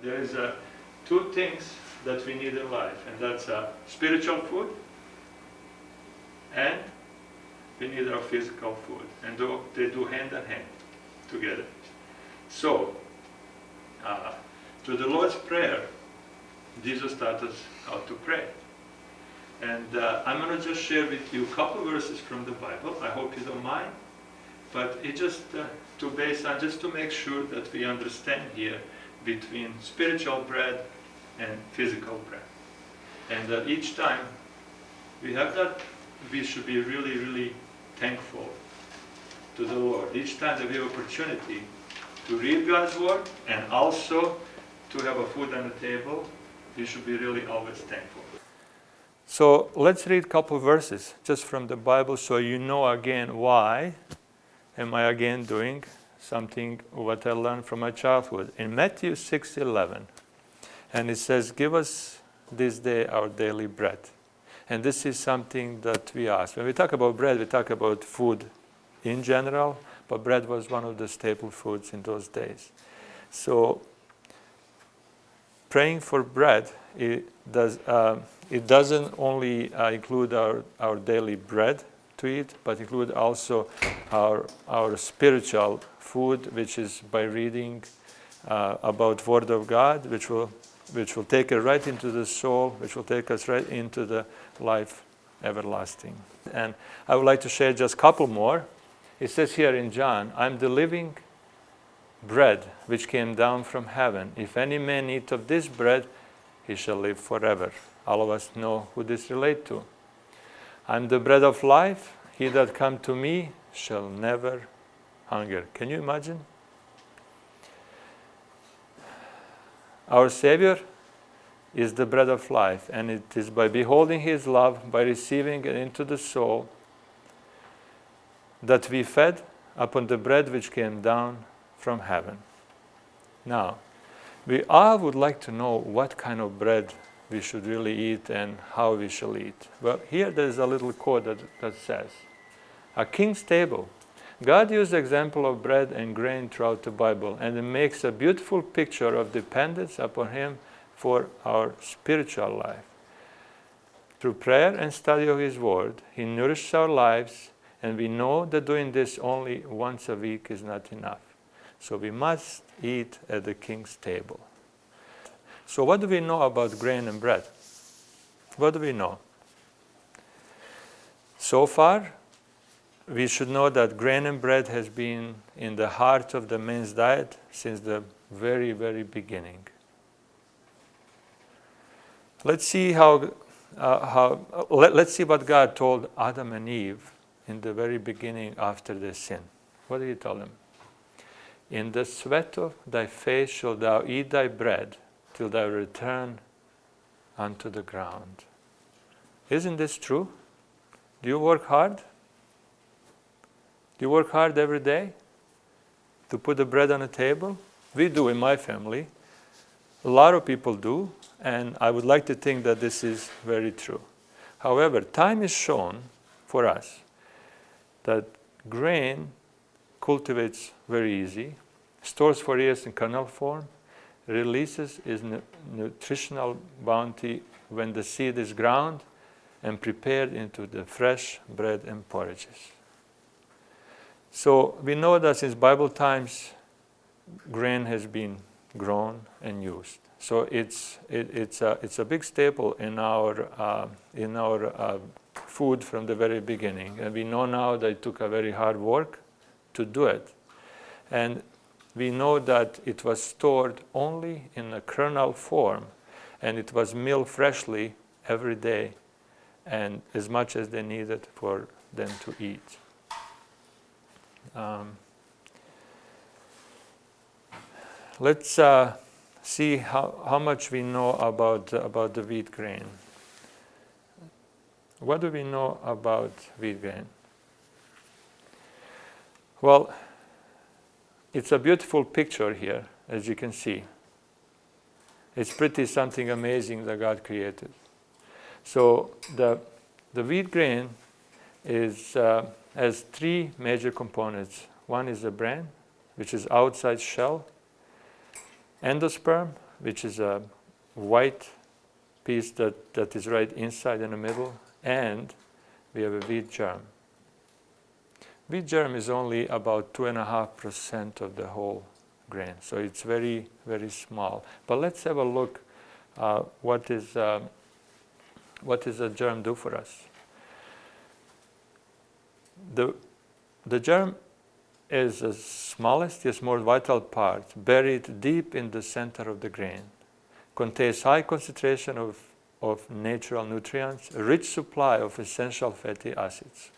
There is two things that we need in life, and that's spiritual food, and we need our physical food, and they do hand in hand together. So, to the Lord's Prayer, Jesus taught us how to pray. And I'm going to just share with you a couple verses from the Bible. I hope you don't mind. But it just to base on, just to make sure that we understand here between spiritual bread and physical bread. And that each time we have that, we should be really, really thankful to the Lord. Each time that we have opportunity to read God's Word and also to have a food on the table, we should be really always thankful. So let's read a couple verses just from the Bible so you know again why am I again doing something what I learned from my childhood. In Matthew 6:11, and it says, "Give us this day our daily bread." And this is something that we ask. When we talk about bread, we talk about food in general, but bread was one of the staple foods in those days. So praying for bread, it doesn't only include our daily bread to eat, but include also our spiritual food, which is by reading about Word of God, which will take us right into the soul, which will take us right into the life everlasting. And I would like to share just a couple more. It says here in John, "I'm the living bread which came down from heaven. If any man eat of this bread, he shall live forever." All of us know who this relates to. "I'm the bread of life. He that come to me shall never hunger." Can you imagine? Our Savior is the bread of life, and it is by beholding His love, by receiving it into the soul, that we fed upon the bread which came down from heaven. Now, we all would like to know what kind of bread we should really eat and how we shall eat. Well, here there is a little quote that says, "A king's table." God used the example of bread and grain throughout the Bible, and it makes a beautiful picture of dependence upon Him for our spiritual life. Through prayer and study of His Word, He nourishes our lives, and we know that doing this only once a week is not enough. So we must eat at the king's table. So what do we know about grain and bread? What do we know? So far, we should know that grain and bread has been in the heart of the man's diet since the very, very beginning. Let's see let's see what God told Adam and Eve in the very beginning after their sin. What did He tell them? "In the sweat of thy face shalt thou eat thy bread till thou return unto the ground." Isn't this true? Do you work hard? Do you work hard every day to put the bread on the table? We do in my family. A lot of people do, and I would like to think that this is very true. However, time is shown for us that grain cultivates very easy, stores for years in kernel form, releases its nutritional bounty when the seed is ground and prepared into the fresh bread and porridges. So we know that since Bible times, grain has been grown and used. So it's a big staple in our food from the very beginning, and we know now that it took a very hard work to do it, and we know that it was stored only in a kernel form, and it was milled freshly every day, and as much as they needed for them to eat. Let's see how much we know about the wheat grain. What do we know about wheat grain? Well, it's a beautiful picture here, as you can see. It's pretty something amazing that God created. So the wheat grain has three major components. One is the bran, which is outside shell, endosperm, which is a white piece that is right inside in the middle, and we have a wheat germ. Wheat germ is only about 2.5% of the whole grain, so it's very, very small. But let's have a look. What does a germ do for us? The germ is the smallest, yet most vital part, buried deep in the center of the grain. Contains high concentration of natural nutrients, a rich supply of essential fatty acids.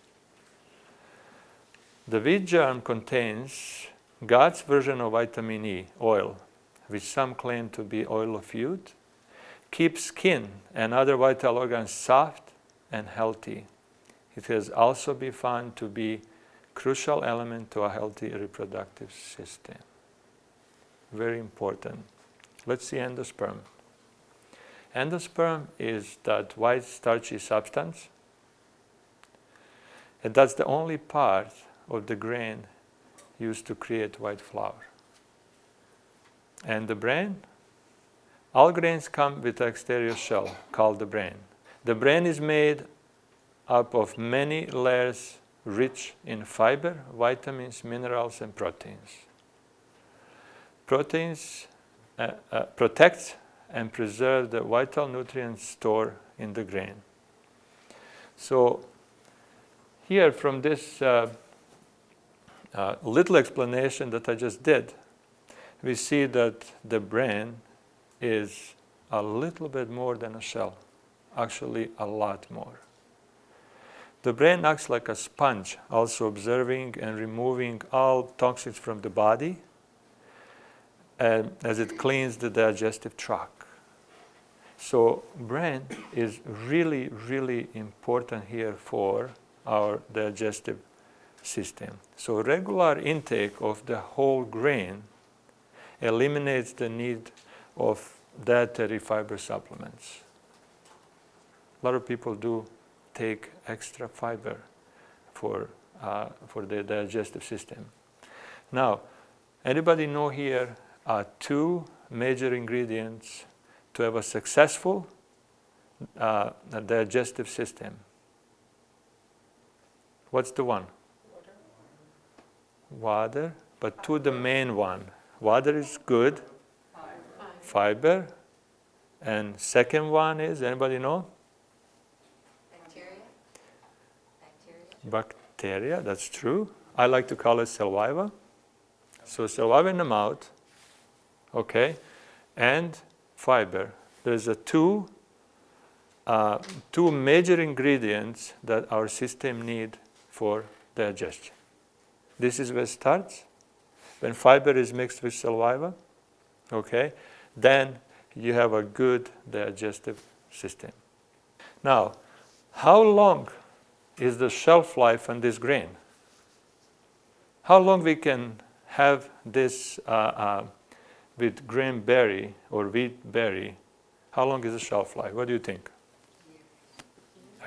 The wheat germ contains God's version of vitamin E, oil, which some claim to be oil of youth, keeps skin and other vital organs soft and healthy. It has also been found to be crucial element to a healthy reproductive system. Very important. Let's see endosperm. Endosperm is that white starchy substance, and that's the only part of the grain used to create white flour. And the brain? All grains come with an exterior shell called the brain. The brain is made up of many layers rich in fiber, vitamins, minerals, and proteins. Proteins protect and preserve the vital nutrients stored in the grain. So here from this little explanation that I just did, we see that the brain is a little bit more than a shell, actually a lot more. The brain acts like a sponge, also observing and removing all toxins from the body as it cleans the digestive tract. So brain is really, really important here for our digestive system. So regular intake of the whole grain eliminates the need of dietary fiber supplements. A lot of people do take extra fiber for the digestive system. Now, anybody know here two major ingredients to have a successful digestive system? What's the one? Water, but two the main one. Water is good. Fiber. And second one is, anybody know? Bacteria, that's true. I like to call it saliva. So saliva in the mouth, okay, and fiber. There's two major ingredients that our system need for digestion. This is where it starts. When fiber is mixed with saliva, okay, then you have a good digestive system. Now, how long is the shelf life on this grain? How long we can have this with grain berry or wheat berry? How long is the shelf life? What do you think?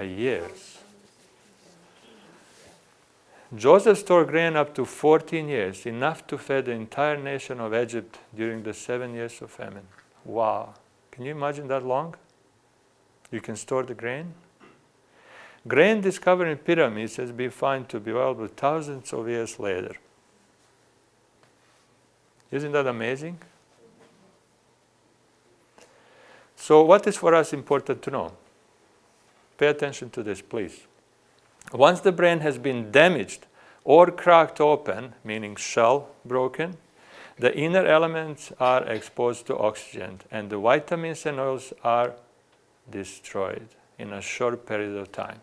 Years. Joseph stored grain up to 14 years, enough to feed the entire nation of Egypt during the 7 years of famine. Wow. Can you imagine that long? You can store the grain? Grain discovered in pyramids has been found to be valuable thousands of years later. Isn't that amazing? So what is for us important to know? Pay attention to this, please. Once the brain has been damaged or cracked open, meaning shell broken, the inner elements are exposed to oxygen and the vitamins and oils are destroyed in a short period of time.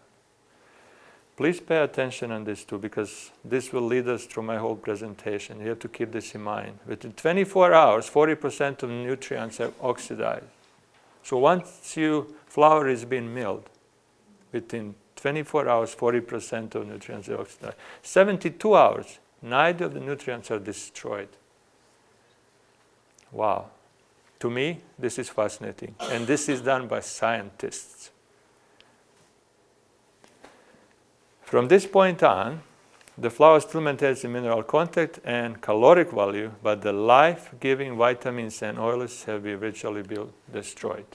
Please pay attention on this too, because this will lead us through my whole presentation. You have to keep this in mind. Within 24 hours, 40% of nutrients have oxidized. So once flour is being milled, within 24 hours, 40% of nutrients are oxidized. 72 hours, 90 of the nutrients are destroyed. Wow. To me, this is fascinating. And this is done by scientists. From this point on, The flour still maintains the mineral content and caloric value, but the life-giving vitamins and oils have been virtually destroyed.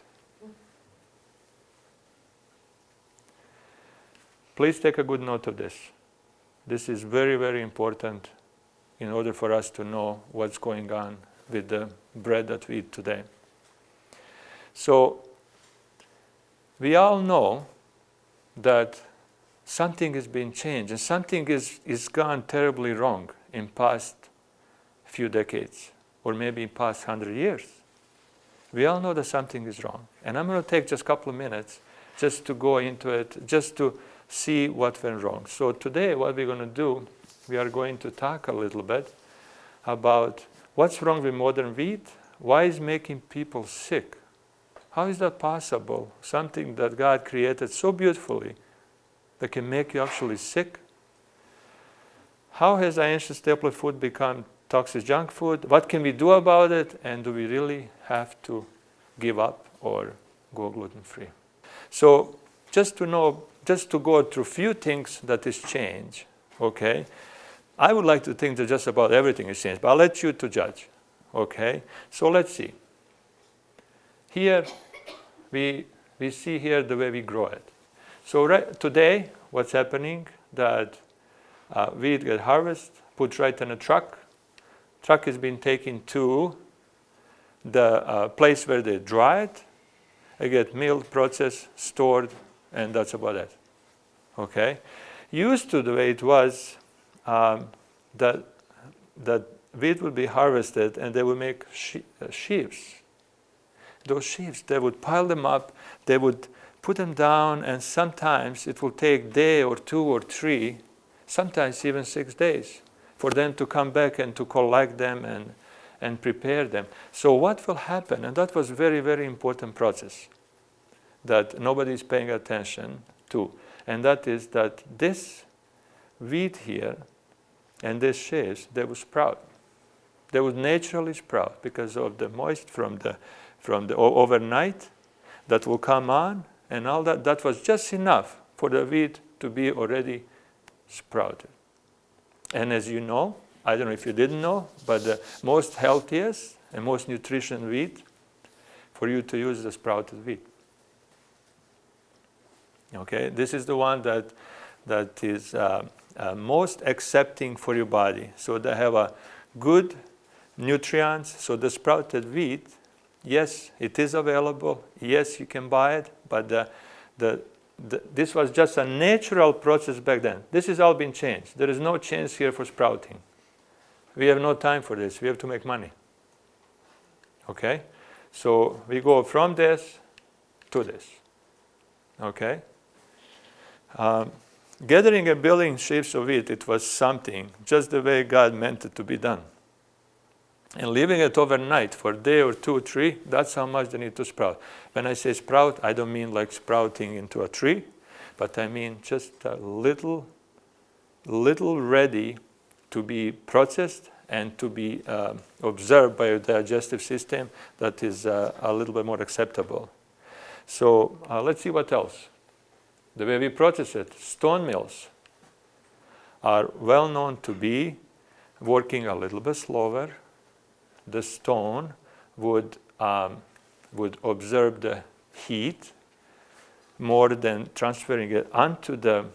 Please take a good note of this. This is very, very important in order for us to know what's going on with the bread that we eat today. So, we all know that something has been changed and something is gone terribly wrong in past few decades or maybe past 100 years. We all know that something is wrong. And I'm going to take just a couple of minutes just to go into it, just to see what went wrong. So today what we're going to do, we are going to talk a little bit about what's wrong with modern wheat, why is making people sick. How is that possible? Something that God created so beautifully that can make you actually sick? How has our ancient staple food become toxic junk food? What can we do about it? And do we really have to give up or go gluten-free? So just to know, just to go through a few things that is changed, okay? I would like to think that just about everything is changed, but I'll let you to judge, okay? So let's see. Here, we see here the way we grow it. So today, what's happening, that wheat get harvested, put right in a truck. Truck has been taken to the place where they dry it. They get milled, processed, stored, and that's about it. Okay? Used to the way it was, that wheat would be harvested and they would make sheaves. Those sheaves, they would pile them up, they would put them down, and sometimes it will take a day or 2 or 3, sometimes even 6 days, for them to come back and to collect them and prepare them. So what will happen, and that was a very, very important process that nobody is paying attention to, and that is that this wheat here and these sheaves, they would sprout. They would naturally sprout because of the moisture from the overnight that will come on, and all that. That was just enough for the wheat to be already sprouted. And as you know, I don't know if you didn't know, but the most healthiest and most nutritious wheat for you to use the sprouted wheat. Okay, this is the one that is most accepting for your body. So they have a good nutrients. So the sprouted wheat, yes, it is available. Yes, you can buy it, but this was just a natural process back then. This has all been changed. There is no chance here for sprouting. We have no time for this. We have to make money. Okay? So we go from this to this. Okay? Gathering and building sheaves of wheat, it was something, just the way God meant it to be done. And leaving it overnight for a day or 2 or 3, that's how much they need to sprout. When I say sprout, I don't mean like sprouting into a tree, but I mean just a little ready to be processed and to be observed by your digestive system that is a little bit more acceptable. So let's see what else. The way we process it, stone mills are well known to be working a little bit slower. The stone would observe the heat more than transferring it onto the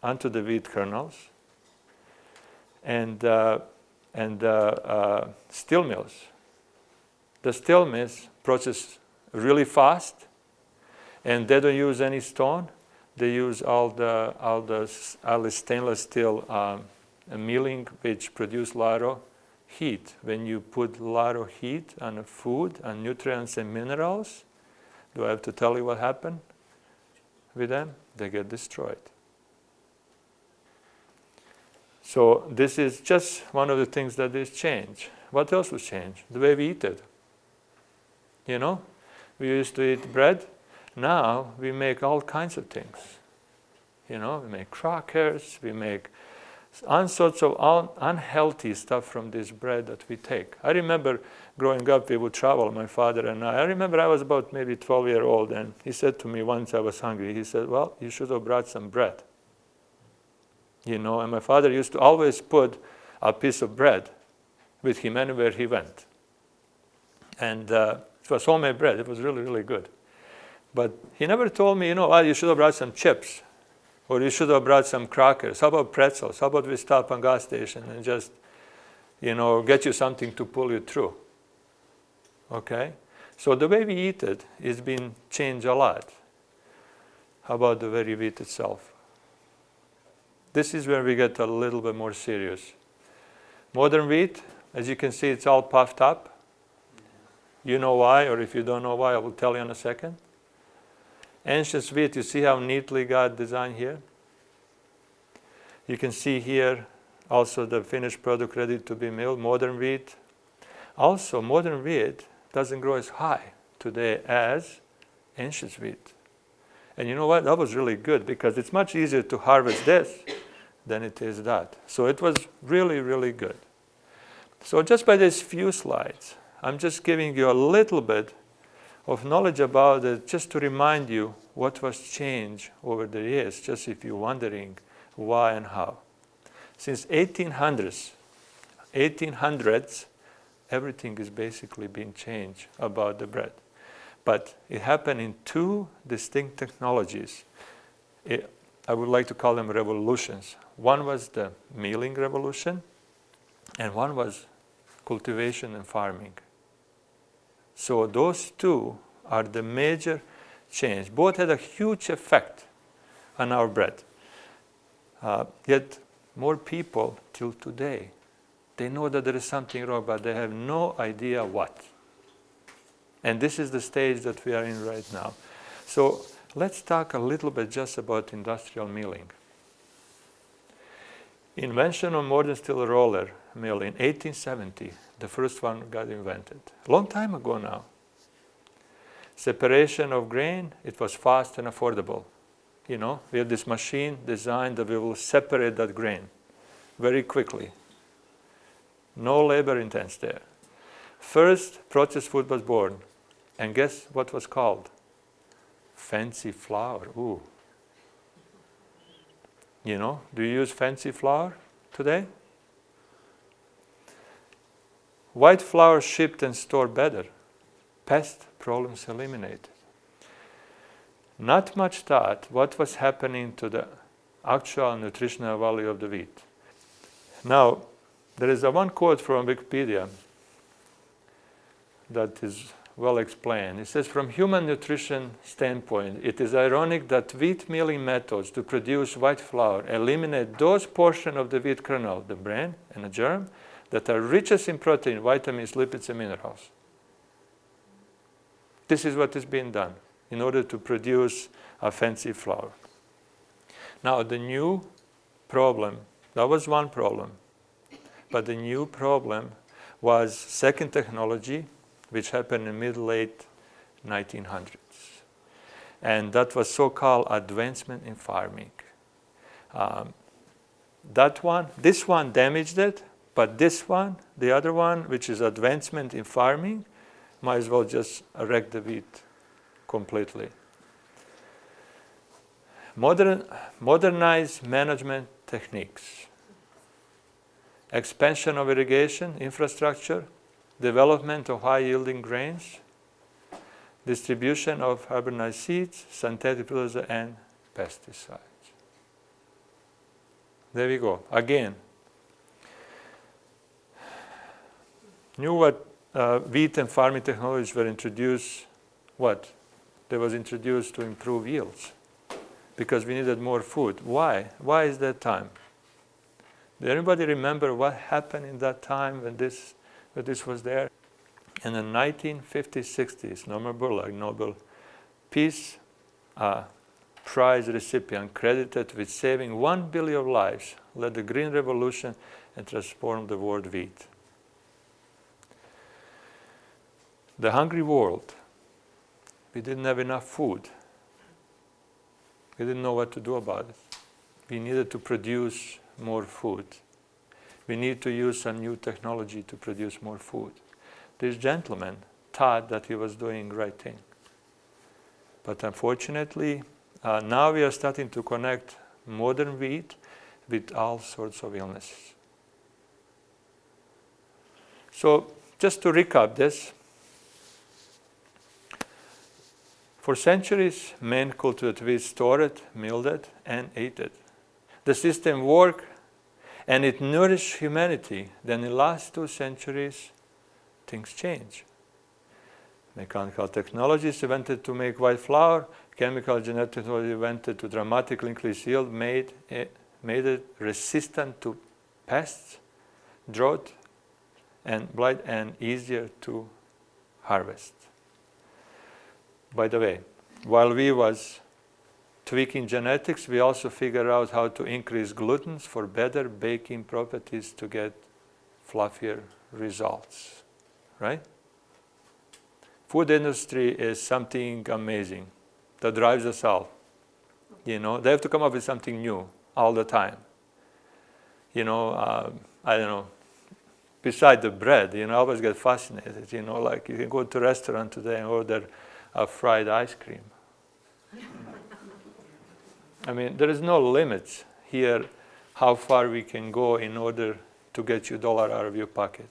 wheat kernels. And steel mills. The steel mills process really fast, and they don't use any stone. They use all the stainless steel milling, which produce a lot of heat. When you put a lot of heat on a food, on nutrients and minerals, do I have to tell you what happened with them? They get destroyed. So this is just one of the things that is changed. What else was changed? The way we eat it. You know, we used to eat bread. Now we make all kinds of things. You know, we make crackers, we make all sorts of unhealthy stuff from this bread that we take. I remember growing up, we would travel, my father and I. I remember I was about maybe 12 years old, and he said to me once I was hungry, he said, well, you should have brought some bread. And my father used to always put a piece of bread with him anywhere he went. And it was homemade bread. It was really, really good. But he never told me, you should have brought some chips, or you should have brought some crackers. How about pretzels? How about we stop on gas station and just, get you something to pull you through? Okay? So the way we eat it is being changed a lot. How about the very wheat itself? This is where we get a little bit more serious. Modern wheat, as you can see, it's all puffed up. You know why, or if you don't know why, I will tell you in a second. Ancient wheat, you see how neatly God designed here? You can see here also the finished product ready to be milled, modern wheat. Also, modern wheat doesn't grow as high today as ancient wheat. And you know what? That was really good because it's much easier to harvest this than it is that. So it was really, really good. So just by these few slides, I'm just giving you a little bit of knowledge about it just to remind you what was changed over the years, just if you're wondering why and how. Since 1800s, everything is basically being changed about the bread. But it happened in two distinct technologies. I would like to call them revolutions. One was the milling revolution, and one was cultivation and farming. So those two are the major change. Both had a huge effect on our bread. Yet more people till today, they know that there is something wrong, but they have no idea what. And this is the stage that we are in right now. So let's talk a little bit just about industrial milling. Invention of modern steel roller mill in 1870, the first one got invented. A long time ago now. Separation of grain, it was fast and affordable. We have this machine designed that we will separate that grain very quickly. No labor intense there. First processed food was born. And guess what was called? Fancy flour. Ooh. Do you use fancy flour today? White flour shipped and stored better. Pest problems eliminated. Not much thought what was happening to the actual nutritional value of the wheat. Now, there is one quote from Wikipedia that is well explained. It says, from human nutrition standpoint, it is ironic that wheat milling methods to produce white flour eliminate those portions of the wheat kernel, the bran and the germ, that are richest in protein, vitamins, lipids, and minerals. This is what is being done in order to produce a fancy flour. Now, the new problem, that was one problem, but the new problem was second technology, which happened in mid-late 1900s. And that was so-called advancement in farming. This one damaged it, but this one, the other one, which is advancement in farming, might as well just wreck the wheat completely. Modernized management techniques. Expansion of irrigation infrastructure, development of high-yielding grains, distribution of hybridized seeds, synthetic fertilizer, and pesticides. There we go. Again, wheat and farming technologies were introduced. What? They was introduced to improve yields because we needed more food. Why? Why is that time? Does anybody remember what happened in that time when this was there? In the 1950s, 60s, Norman Borlaug, Nobel Peace Prize recipient, credited with saving 1 billion lives, led the Green Revolution and transformed the world wheat. The hungry world. We didn't have enough food. We didn't know what to do about it. We needed to produce more food. We need to use some new technology to produce more food. This gentleman thought that he was doing the right thing. But unfortunately, now we are starting to connect modern wheat with all sorts of illnesses. So, just to recap this, for centuries, men cultivated wheat, stored it, milled it, and ate it. The system worked, and it nourished humanity. Then in the last 2 centuries, things changed. Mechanical technologies invented to make white flour. Chemical genetic technology invented to dramatically increase yield, made it resistant to pests, drought, and blight, and easier to harvest. By the way, while we was tweaking genetics, we also figured out how to increase gluten for better baking properties to get fluffier results, right? Food industry is something amazing that drives us all. They have to come up with something new all the time. I don't know, beside the bread, I always get fascinated, like you can go to a restaurant today and order a fried ice cream. I mean, there is no limits here how far we can go in order to get you $1 out of your pocket.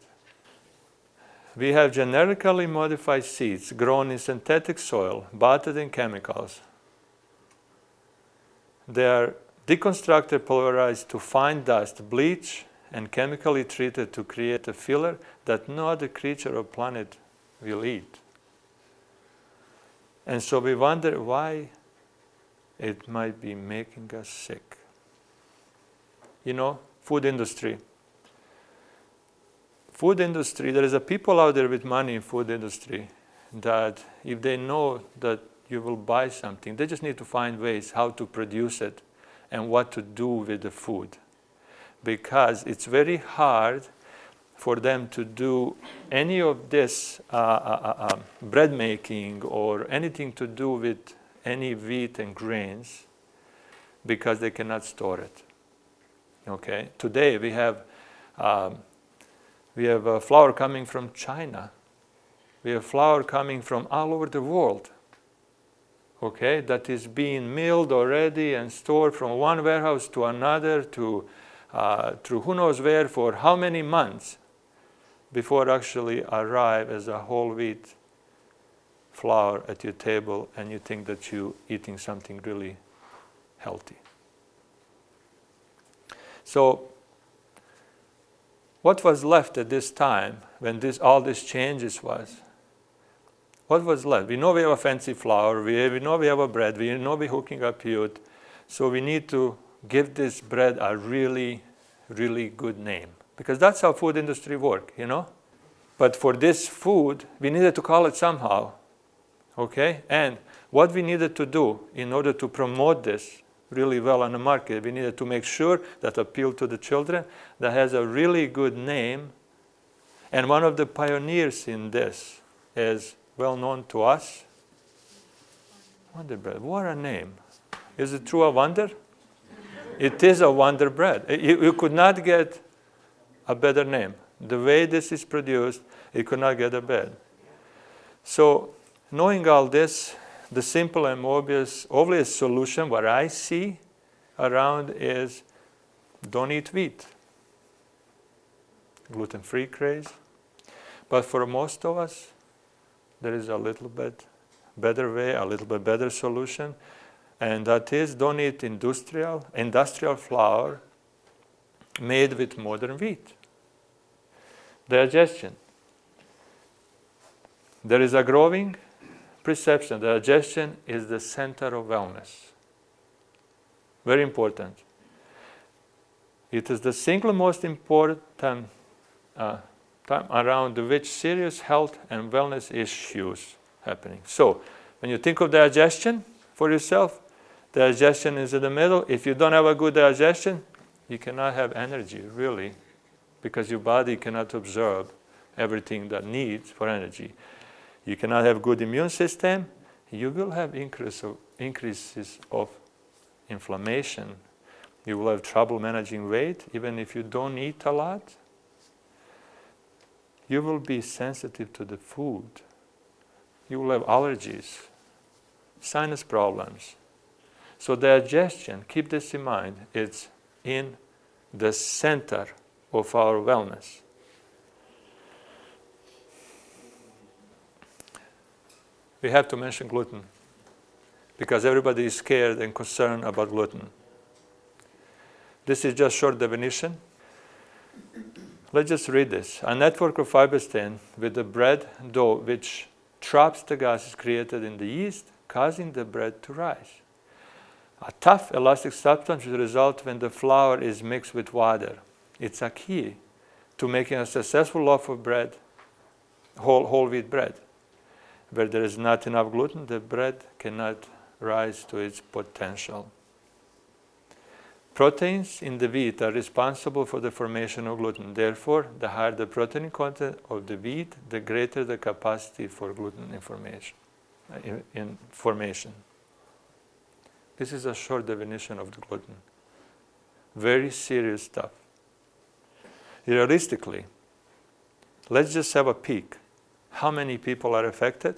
We have genetically modified seeds grown in synthetic soil, battered in chemicals. They are deconstructed, pulverized to fine dust, bleached, and chemically treated to create a filler that no other creature or planet will eat. And so we wonder why it might be making us sick. Food industry. Food industry, there is a people out there with money in food industry that if they know that you will buy something, they just need to find ways how to produce it and what to do with the food. Because it's very hard for them to do any of this bread making or anything to do with any wheat and grains because they cannot store it. Okay? Today we have flour coming from China. We have flour coming from all over the world. Okay? That is being milled already and stored from one warehouse to another to who knows where for how many months before it actually arrive as a whole wheat flour at your table and you think that you're eating something really healthy. So what was left at this time when all these changes was? What was left? We know we have a fancy flour, we know we have a bread, we know we're hooking up youth, so we need to give this bread a really, really good name. Because that's how food industry work, But for this food, we needed to call it somehow, okay? And what we needed to do in order to promote this really well on the market, we needed to make sure that appeal to the children, that has a really good name. And one of the pioneers in this is well known to us. Wonder bread, what a name. Is it true a wonder? It is a wonder bread. You could not get a better name. The way this is produced, you could not get a better. So, knowing all this, the simple and obvious solution, what I see around is don't eat wheat. Gluten-free craze. But for most of us, there is a little bit better way, a little bit better solution. And that is don't eat industrial flour made with modern wheat. Digestion. There is a growing perception that digestion is the center of wellness. Very important. It is the single most important time around which serious health and wellness issues happening. So, when you think of digestion for yourself, digestion is in the middle. If you don't have a good digestion, you cannot have energy, really, because your body cannot absorb everything that needs for energy. You cannot have good immune system. You will have increases of inflammation. You will have trouble managing weight, even if you don't eat a lot. You will be sensitive to the food. You will have allergies, sinus problems. So digestion, keep this in mind, it's in the center of our wellness. We have to mention gluten because everybody is scared and concerned about gluten. This is just short definition. Let's just read this. A network of fibers thin with the bread dough which traps the gases created in the yeast, causing the bread to rise. A tough elastic substance will result when the flour is mixed with water. It's a key to making a successful loaf of bread, whole wheat bread. Where there is not enough gluten, the bread cannot rise to its potential. Proteins in the wheat are responsible for the formation of gluten. Therefore, the higher the protein content of the wheat, the greater the capacity for gluten in formation. This is a short definition of the gluten. Very serious stuff. Realistically, let's just have a peek. How many people are affected?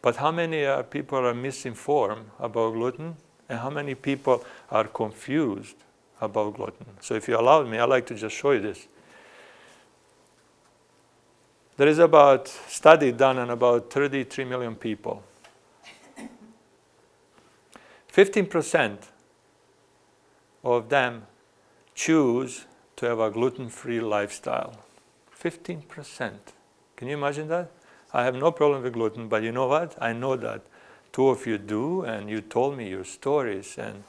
But how many people are misinformed about gluten? And how many people are confused about gluten? So if you allow me, I'd like to just show you this. There is about study done on about 33 million people. 15% of them choose to have a gluten-free lifestyle. 15%. Can you imagine that? I have no problem with gluten, but you know what? I know that two of you do, and you told me your stories, and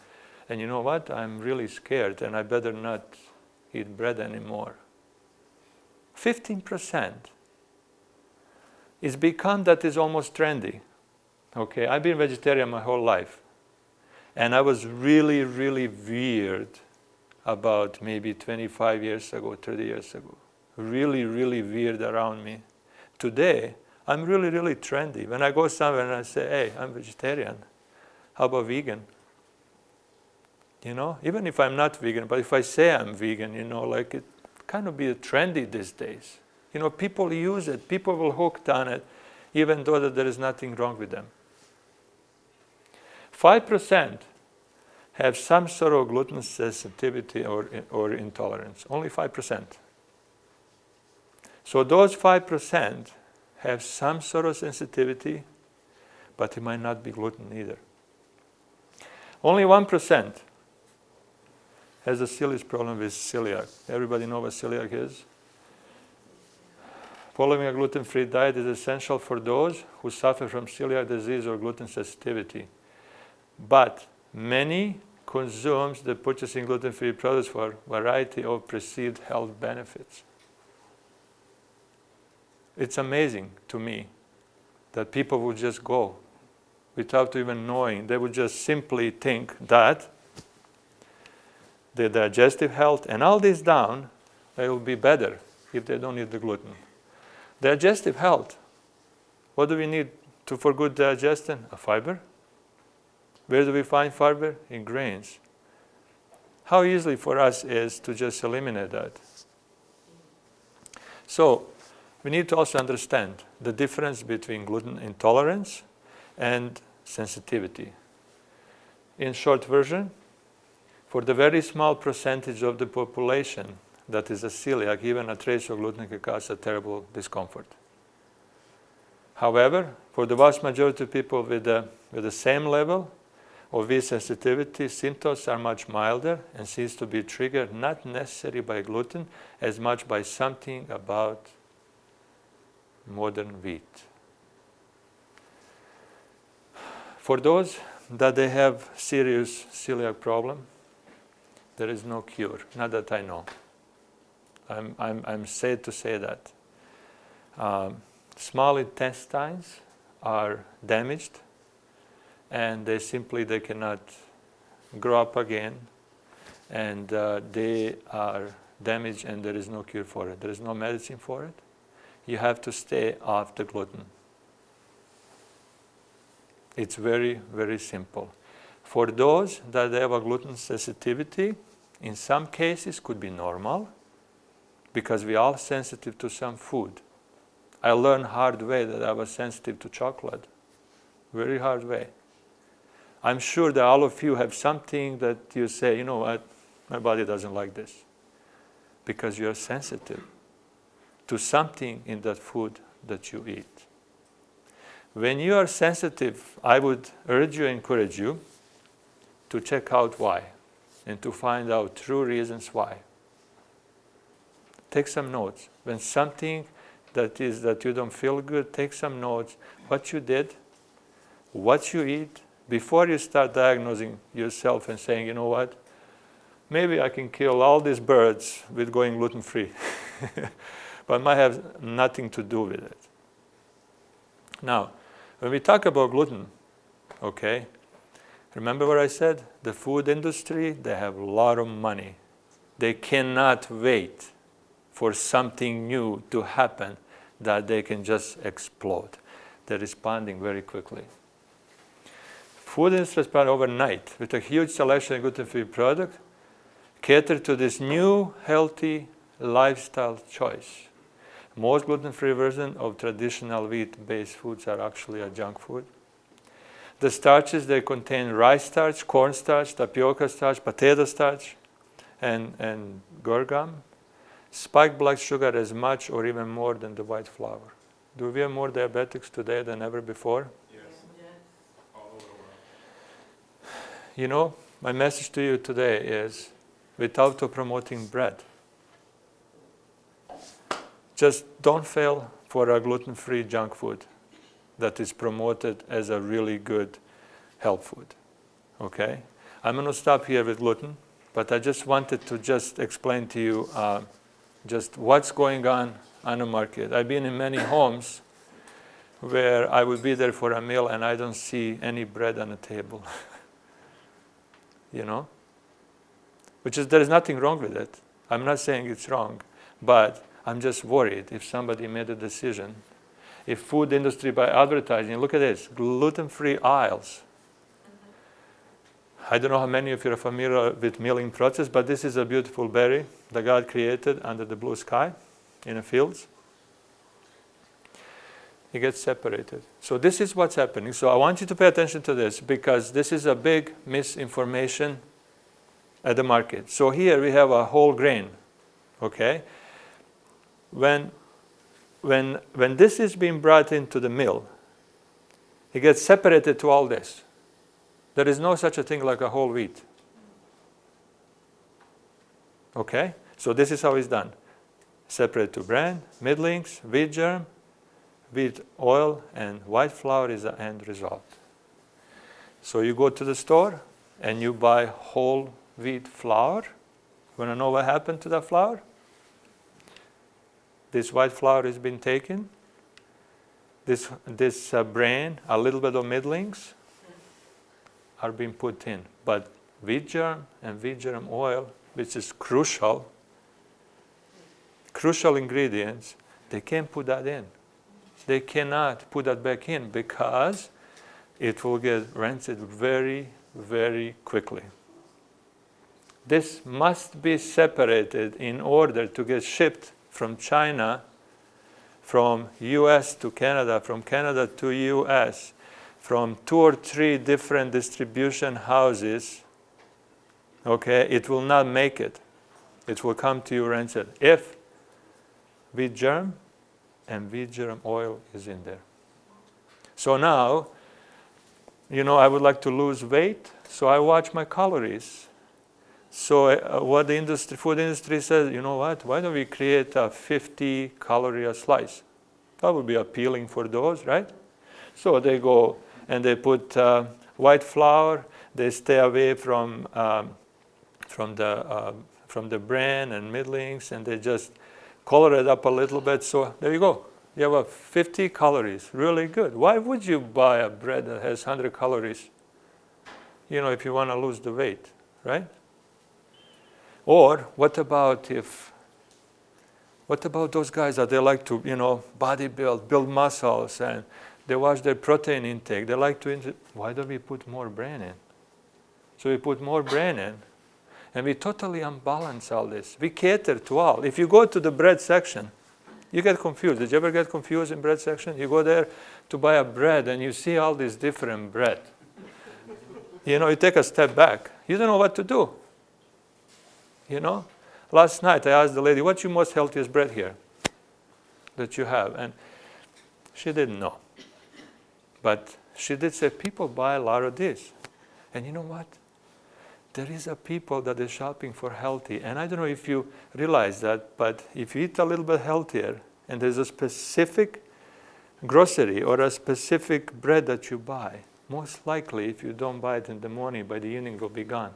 you know what? I'm really scared, and I better not eat bread anymore. 15%. It's become that is almost trendy. Okay, I've been vegetarian my whole life, and I was really, really weird about maybe 25 years ago, 30 years ago. Really, really weird around me. Today, I'm really, really trendy. When I go somewhere and I say, hey, I'm vegetarian, how about vegan? You know, even if I'm not vegan, but if I say I'm vegan, you know, like it kind of be trendy these days. You know, people use it. People will hooked on it, even though that there is nothing wrong with them. 5% have some sort of gluten sensitivity or intolerance. Only 5%. So those 5% have some sort of sensitivity, but it might not be gluten either. Only 1% has a serious problem with celiac. Everybody know what celiac is? Following a gluten-free diet is essential for those who suffer from celiac disease or gluten sensitivity. But many consumes the purchasing gluten-free products for a variety of perceived health benefits. It's amazing to me that people would just go without even knowing. They would just simply think that their digestive health and all this down, they will be better if they don't eat the gluten. Digestive health, what do we need for good digestion? A fiber. Where do we find fiber? In grains. How easy for us is to just eliminate that. So, we need to also understand the difference between gluten intolerance and sensitivity. In short version, for the very small percentage of the population that is a celiac, even a trace of gluten can cause a terrible discomfort. However, for the vast majority of people with the same level of wheat sensitivity, symptoms are much milder and seems to be triggered not necessarily by gluten as much by something about modern wheat. For those that they have serious celiac problem, there is no cure, not that I know. I'm sad to say that. Small intestines are damaged, and they cannot grow up again, and they are damaged, and there is no cure for it. There is no medicine for it. You have to stay off the gluten. It's very, very simple. For those that have a gluten sensitivity, in some cases could be normal, because we are sensitive to some food. I learned hard way that I was sensitive to chocolate. Very hard way. I'm sure that all of you have something that you say, you know what, my body doesn't like this. because you are sensitive to something in that food that you eat. When you are sensitive, I would urge you, encourage you to check out why and to find out true reasons why. Take some notes. When something that you don't feel good, take some notes. What you did, what you eat, before you start diagnosing yourself and saying, you know what, maybe I can kill all these birds with going gluten-free. But it might have nothing to do with it. Now, when we talk about gluten, okay, remember what I said? The food industry, they have a lot of money. They cannot wait for something new to happen that they can just explode. They're responding very quickly. Food industry respond overnight with a huge selection of gluten-free products, cater to this new healthy lifestyle choice. Most gluten-free versions of traditional wheat-based foods are actually a junk food. The starches, they contain rice starch, cornstarch, tapioca starch, potato starch, and germ. Spike blood sugar as much or even more than the white flour. Do we have more diabetics today than ever before? Yes. All over the world. You know, my message to you today is, without promoting bread, just don't fail for a gluten-free junk food that is promoted as a really good health food. Okay? I'm going to stop here with gluten, but I just wanted to just explain to you just what's going on the market. I've been in many homes where I would be there for a meal and I don't see any bread on the table. You know? There is nothing wrong with it. I'm not saying it's wrong, but I'm just worried if somebody made a decision. If food industry by advertising, look at this, gluten-free aisles. I don't know how many of you are familiar with milling process, but this is a beautiful berry that God created under the blue sky in the fields. It gets separated. So this is what's happening. So I want you to pay attention to this because this is a big misinformation at the market. So here we have a whole grain, okay? When this is being brought into the mill, it gets separated to all this. There is no such a thing like a whole wheat. Okay? So this is how it's done. Separate to bran, middlings, wheat germ, wheat oil, and white flour is the end result. So you go to the store and you buy whole wheat flour. You want to know what happened to that flour? This white flour has been taken. This bran, a little bit of middlings are being put in. But wheat germ and wheat germ oil, which is crucial ingredients, they can't put that in. They cannot put that back in because it will get rancid very, very quickly. This must be separated in order to get shipped from China, from US to Canada, from Canada to US, from 2 or 3 different distribution houses. Okay, it will not make it. It will come to you rancid if wheat germ and wheat germ oil is in there. So now, you know, I would like to lose weight, so I watch my calories. So what the food industry says, you know what, why don't we create a 50 calorie a slice? That would be appealing for those, right? So they go and they put white flour, they stay away from the bran and middlings, and they just color it up a little bit. So there you go. You have a 50 calories, really good. Why would you buy a bread that has 100 calories, you know, if you want to lose the weight, right? Or what about those guys that they like to, you know, build muscles, and they watch their protein intake. They like to, why don't we put more bran in? So we put more bran in, and we totally unbalance all this. We cater to all. If you go to the bread section, you get confused. Did you ever get confused in bread section? You go there to buy a bread, and you see all these different bread. You know, you take a step back. You don't know what to do. You know, Last night I asked the lady, what's your most healthiest bread here that you have? And she didn't know. But she did say, people buy a lot of this. And you know what? There is a people that is shopping for healthy. And I don't know if you realize that, but if you eat a little bit healthier, and there's a specific grocery or a specific bread that you buy, most likely if you don't buy it in the morning, by the evening it will be gone.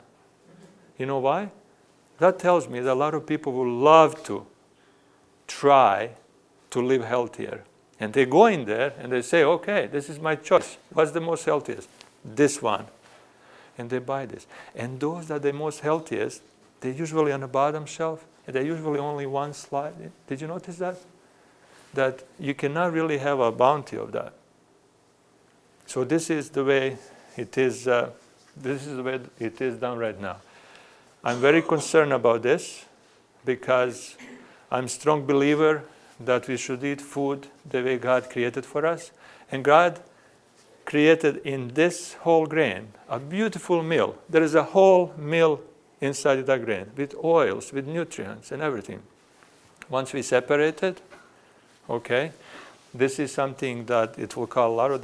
You know why? That tells me that a lot of people will love to try to live healthier. And they go in there and they say, okay, this is my choice. What's the most healthiest? This one. And they buy this. And those that are the most healthiest, they're usually on the bottom shelf. And they're usually only one slide. Did you notice that? That you cannot really have a bounty of that. So this is the way it is. This is the way it is done right now. I'm very concerned about this because I'm a strong believer that we should eat food the way God created for us. And God created in this whole grain a beautiful meal. There is a whole meal inside that grain with oils, with nutrients and everything. Once we separate it, okay, this is something that it will cause a lot of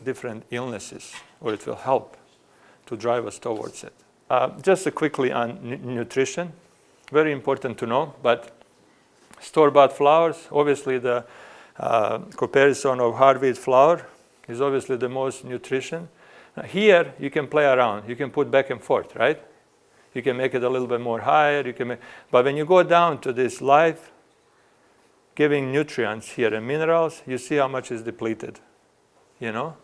different illnesses, or it will help to drive us towards it. Just quickly on nutrition, very important to know, but store-bought flours, obviously the comparison of hard wheat flour is obviously the most nutrition. Now here you can play around, you can put back and forth, right? You can make it a little bit more higher, but when you go down to this life-giving nutrients here and minerals, you see how much is depleted, you know?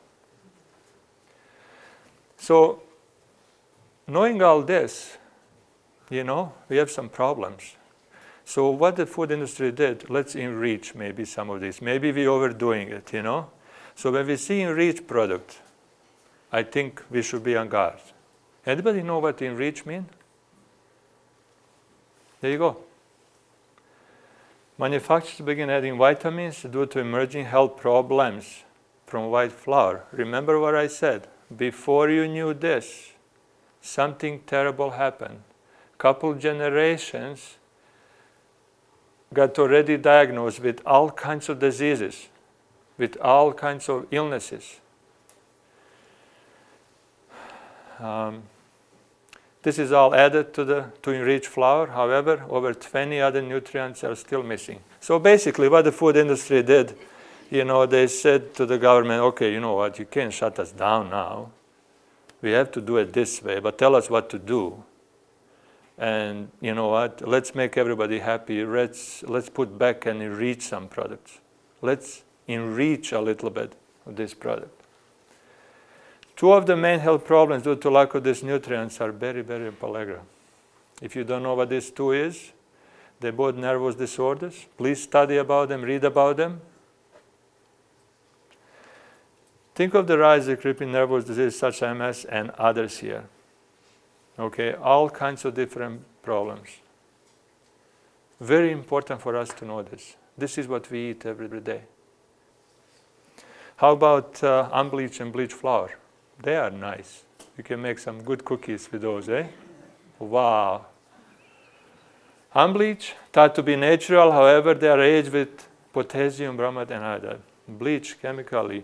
So knowing all this, you know, we have some problems. So what the food industry did, let's enrich maybe some of this. Maybe we're overdoing it, you know? So when we see enriched product, I think we should be on guard. Anybody know what enrich mean? There you go. Manufacturers begin adding vitamins due to emerging health problems from white flour. Remember what I said? Before you knew this, something terrible happened. Couple generations got already diagnosed with all kinds of diseases, with all kinds of illnesses. This is all added to enriched flour. However, over 20 other nutrients are still missing. So basically what the food industry did, you know, they said to the government, okay, you know what, you can't shut us down now. We have to do it this way, but tell us what to do. And you know what, let's make everybody happy. Let's put back and enrich some products. Let's enrich a little bit of this product. Two of the main health problems due to lack of these nutrients are beriberi and pellagra. If you don't know what these two is, they're both nervous disorders. Please study about them, read about them. Think of the rise of creeping nervous disease such as MS and others here. Okay, all kinds of different problems. Very important for us to know this. This is what we eat every day. How about unbleached and bleached flour? They are nice. You can make some good cookies with those, eh? Wow. Unbleached, thought to be natural, however, they are aged with potassium, bromide, and iodide. Bleached chemically,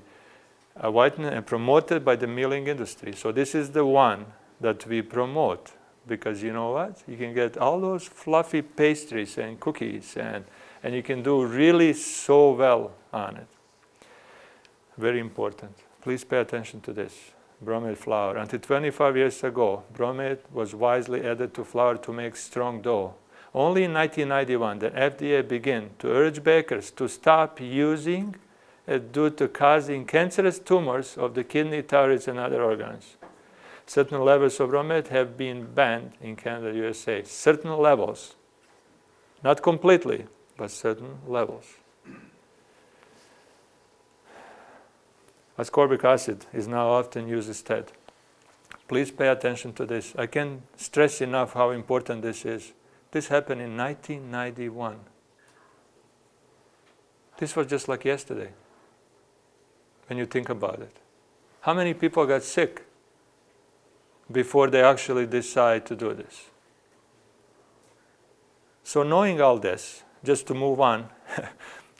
whitened and promoted by the milling industry. So this is the one that we promote, because you know what? You can get all those fluffy pastries and cookies, and you can do really so well on it. Very important. Please pay attention to this. Bromide flour. Until 25 years ago, bromide was wisely added to flour to make strong dough. Only in 1991, the FDA began to urge bakers to stop using it due to causing cancerous tumors of the kidney, thyroid, and other organs. Certain levels of bromide have been banned in Canada, USA. Certain levels. Not completely, but certain levels. Ascorbic acid is now often used instead. Please pay attention to this. I can't stress enough how important this is. This happened in 1991. This was just like yesterday, when you think about it. How many people got sick before they actually decide to do this? So knowing all this, just to move on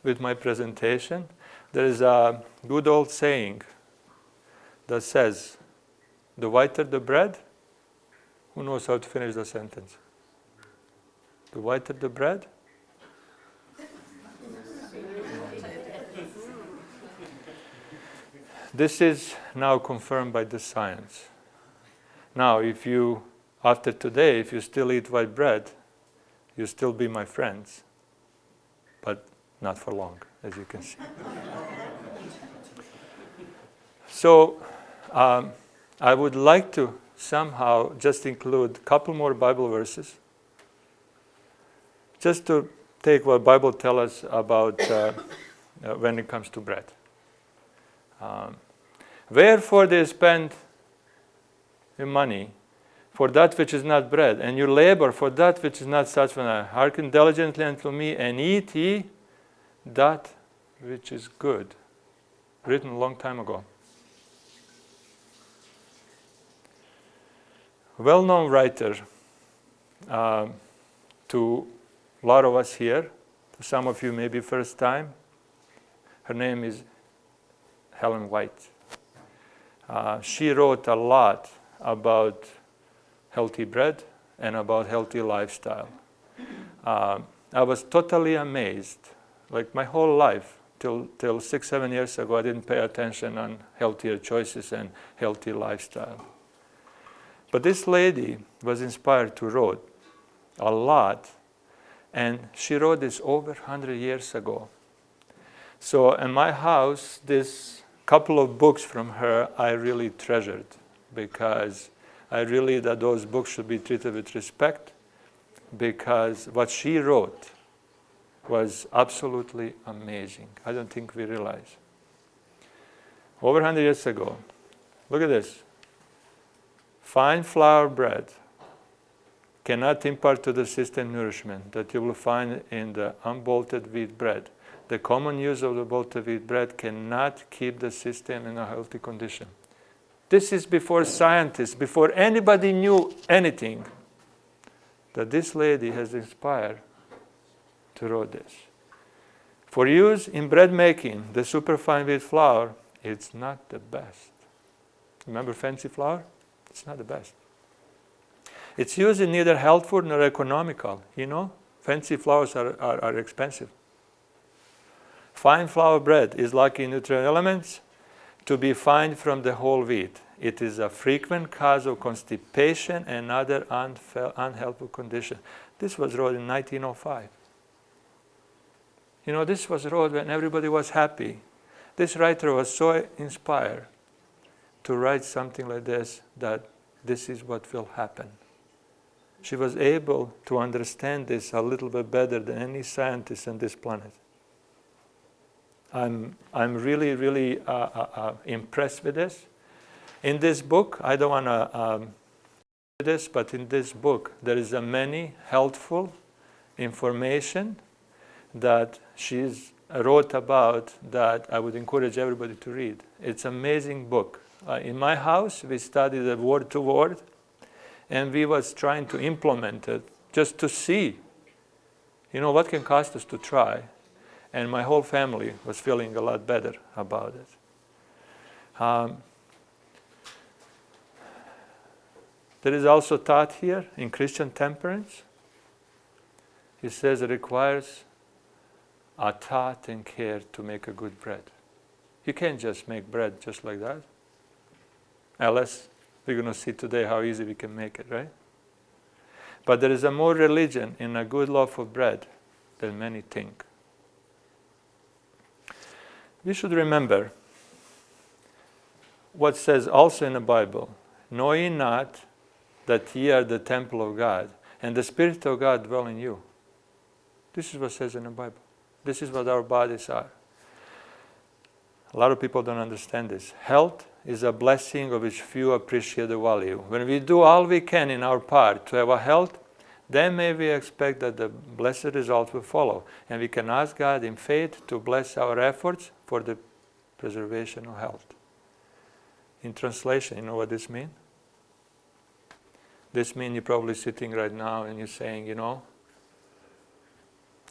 with my presentation, there is a good old saying that says, the whiter the bread, who knows how to finish the sentence? The whiter the bread? This is now confirmed by the science. Now, if you, after today, if you still eat white bread, you still be my friends, but not for long, as you can see. So, I would like to somehow just include a couple more Bible verses, just to take what Bible tells us about when it comes to bread. Wherefore they spend your money for that which is not bread, and you labor for that which is not satisfied. Hearken diligently unto me, and eat ye that which is good. Written a long time ago. Well-known writer to a lot of us here, to some of you maybe first time. Her name is Helen White. She wrote a lot about healthy bread and about healthy lifestyle. I was totally amazed, like my whole life, till 6-7 years ago, I didn't pay attention on healthier choices and healthy lifestyle. But this lady was inspired to write a lot, and she wrote this over 100 years ago. So in my house, this couple of books from her I really treasured, because I really that those books should be treated with respect, because what she wrote was absolutely amazing. I don't think we realize. Over 100 years ago, look at this. Fine flour bread cannot impart to the system nourishment that you will find in the unbolted wheat bread. The common use of the bolted wheat bread cannot keep the system in a healthy condition. This is before scientists, before anybody knew anything, that this lady has inspired to write this. For use in bread making, the superfine wheat flour, it's not the best. Remember fancy flour? It's not the best. It's used in neither healthful nor economical. You know, fancy flours are expensive. Fine flour bread is lacking nutrient elements to be found from the whole wheat. It is a frequent cause of constipation and other unhealthful conditions. This was wrote in 1905. You know, this was wrote when everybody was happy. This writer was so inspired to write something like this, that this is what will happen. She was able to understand this a little bit better than any scientist on this planet. I'm really, really impressed with this. In this book, I don't want to this, but in this book, there is a many helpful information that she's wrote about that I would encourage everybody to read. It's an amazing book. In my house, we studied it word to word, and we was trying to implement it just to see, you know, what can cost us to try. And my whole family was feeling a lot better about it. There is also taught here in Christian temperance. It says it requires a thought and care to make a good bread. You can't just make bread just like that. Unless we're going to see today how easy we can make it, right? But there is a more religion in a good loaf of bread than many think. We should remember what says also in the Bible, know ye not that ye are the temple of God, and the Spirit of God dwell in you. This is what says in the Bible. This is what our bodies are. A lot of people don't understand this. Health is a blessing of which few appreciate the value. When we do all we can in our part to have a health, then may we expect that the blessed result will follow. And we can ask God in faith to bless our efforts for the preservation of health. In translation, you know what this means? This means you're probably sitting right now and you're saying, you know,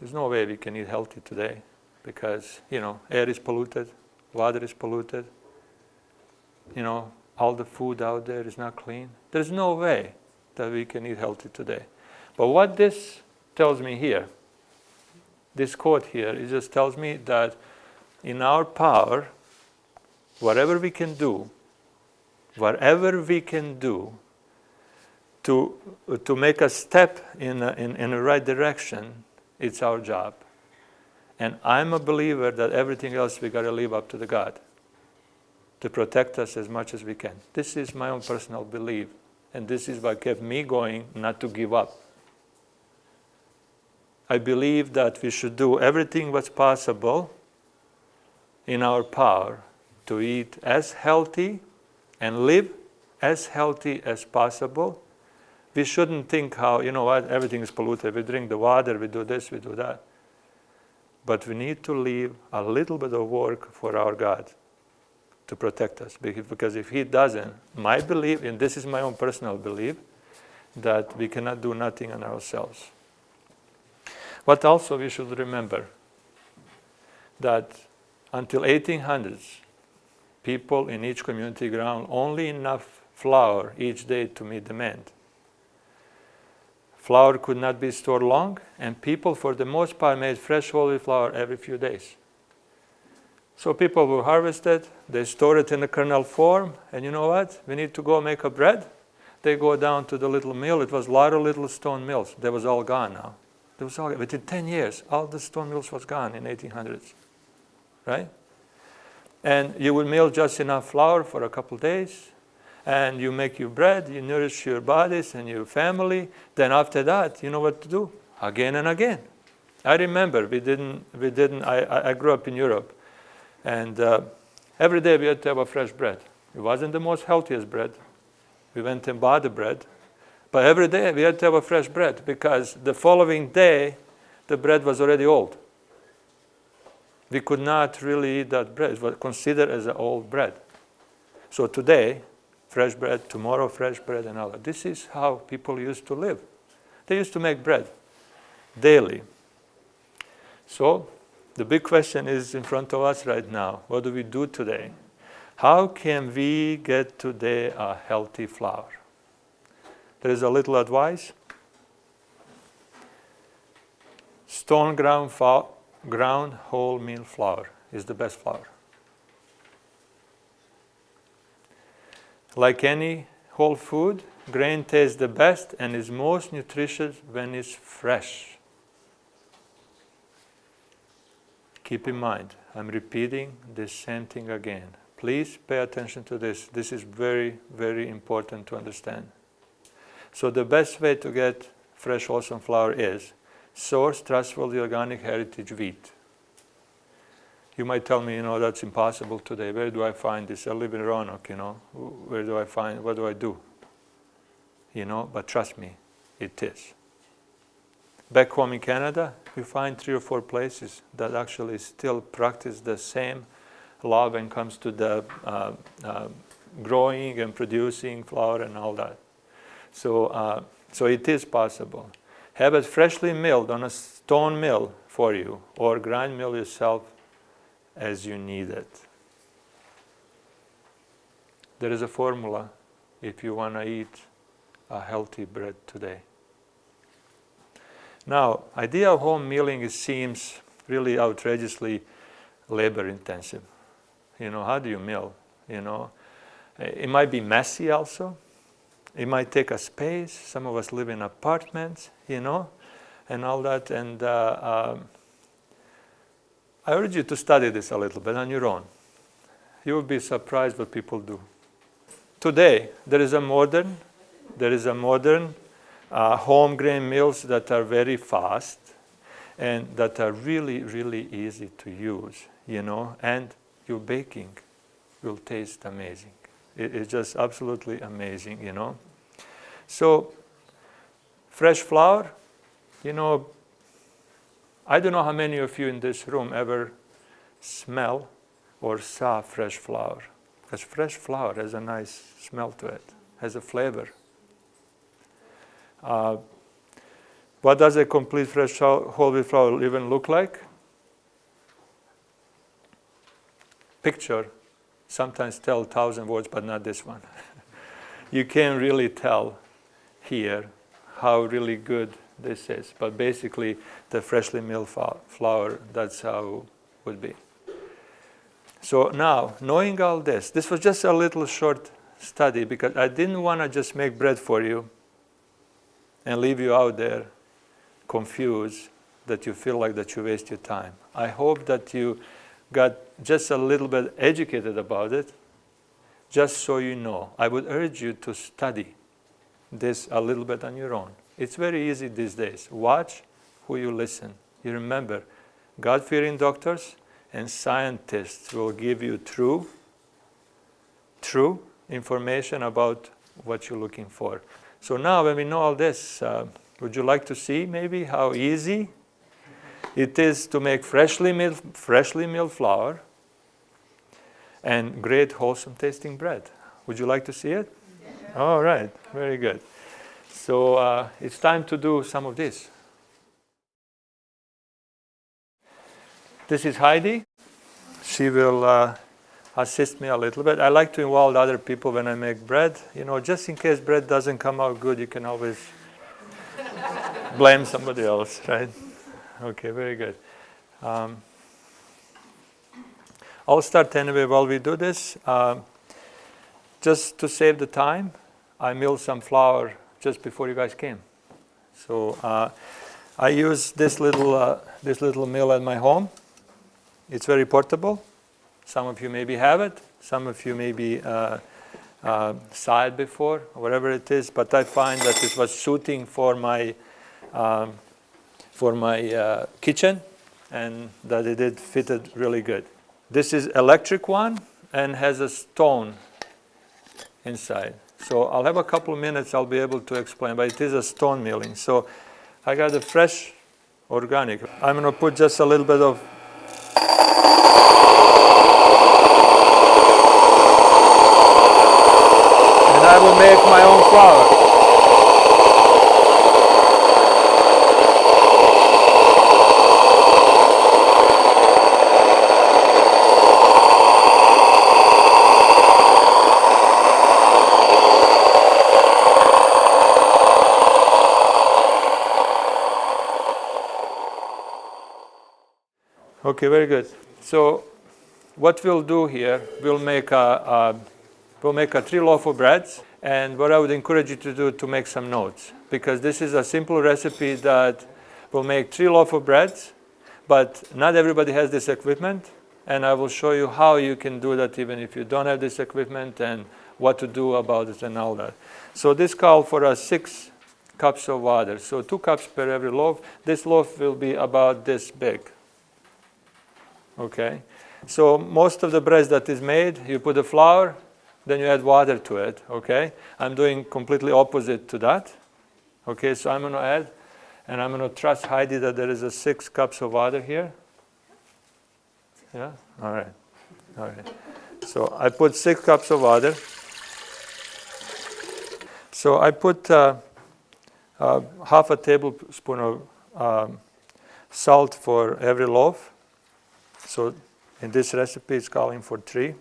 There's no way we can eat healthy today because, air is polluted, water is polluted, all the food out there is not clean. There's no way that we can eat healthy today. But what this tells me here, this quote here, it just tells me that in our power, whatever we can do to make a step in the right direction, it's our job. And I'm a believer that everything else we got to leave up to the God to protect us as much as we can. This is my own personal belief, and this is what kept me going, not to give up. I believe that we should do everything what's possible in our power to eat as healthy and live as healthy as possible. We shouldn't think how, everything is polluted. We drink the water, we do this, we do that. But we need to leave a little bit of work for our God to protect us. Because if He doesn't, my belief, and this is my own personal belief, that we cannot do nothing on ourselves. But also we should remember that until 1800s, people in each community ground only enough flour each day to meet demand. Flour could not be stored long, and people for the most part made fresh whole wheat flour every few days. So people will harvest it, they store it in a kernel form, and you know what? We need to go make a bread. They go down to the little mill. It was a lot of little stone mills. That was all gone now. Within 10 years, all the stone mills was gone in 1800s, right? And you would mill just enough flour for a couple days, and you make your bread, you nourish your bodies and your family. Then after that, you know what to do? Again and again. I remember I grew up in Europe, and every day we had to have a fresh bread. It wasn't the most healthiest bread. We went and bought the bread. But every day we had to have a fresh bread because the following day the bread was already old. We could not really eat that bread. It was considered as an old bread. So today, fresh bread, tomorrow fresh bread, and all that. This is how people used to live. They used to make bread daily. So the big question is in front of us right now. What do we do today? How can we get today a healthy flour? There is a little advice. Stone ground wholemeal flour is the best flour. Like any whole food, grain tastes the best and is most nutritious when it's fresh. Keep in mind, I'm repeating this same thing again. Please pay attention to this. This is very, very important to understand. So the best way to get fresh, wholesome flour is source trustworthy organic heritage wheat. You might tell me, that's impossible today. Where do I find this? I live in Roanoke, Where do I find, what do I do? But trust me, it is. Back home in Canada, we find 3 or 4 places that actually still practice the same law when it comes to the growing and producing flour and all that. So it is possible. Have it freshly milled on a stone mill for you, or grind mill yourself as you need it. There is a formula if you want to eat a healthy bread today. Now, idea of home milling seems really outrageously labor intensive. How do you mill? It might be messy also. It might take a space. Some of us live in apartments, and all that. And I urge you to study this a little bit on your own. You will be surprised what people do. Today, there is a modern home grain mills that are very fast and that are really, really easy to use, and your baking will taste amazing. It's just absolutely amazing, So, fresh flour, I don't know how many of you in this room ever smell or saw fresh flour. Because fresh flour has a nice smell to it, has a flavor. What does a complete fresh whole wheat flour even look like? Picture sometimes tell 1,000 words, but not this one. You can really tell here how really good this is. But basically, the freshly milled flour, that's how it would be. So now, knowing all this was just a little short study because I didn't want to just make bread for you and leave you out there confused that you feel like that you waste your time. I hope that you got just a little bit educated about it, just so you know. I would urge you to study this a little bit on your own. It's very easy these days. Watch who you listen. You remember, God-fearing doctors and scientists will give you true information about what you're looking for. So now when we know all this, would you like to see maybe how easy it is to make freshly milled flour and great wholesome tasting bread? Would you like to see it? Yeah. All right, very good. So it's time to do some of this. This is Heidi. She will assist me a little bit. I like to involve other people when I make bread. You know, just in case bread doesn't come out good, you can always blame somebody else, right? Okay, very good. I'll start anyway while we do this. Just to save the time, I milled some flour just before you guys came. So I use this little mill at my home. It's very portable. Some of you maybe have it. Some of you maybe saw it before, whatever it is. But I find that it was suiting for my kitchen, and that it did fitted really good. This is electric one and has a stone inside. So I'll have a couple of minutes, I'll be able to explain, but it is a stone milling. So I got a fresh organic. I'm going to put just a little bit of and I will make my own flour. Okay, very good. So what we'll do here, we'll make a 3 loaf of breads, and what I would encourage you to do to make some notes, because this is a simple recipe that will make 3 loaf of breads, but not everybody has this equipment, and I will show you how you can do that even if you don't have this equipment and what to do about it and all that. So this calls for 6 cups of water, so 2 cups per every loaf. This loaf will be about this big. Okay, so most of the bread that is made, you put the flour, then you add water to it, okay? I'm doing completely opposite to that. Okay, so I'm going to add, and I'm going to trust Heidi that there is 6 cups of water here. Yeah, all right, all right. So I put 6 cups of water. So I put half a tablespoon of salt for every loaf. So in this recipe, it's calling for 3.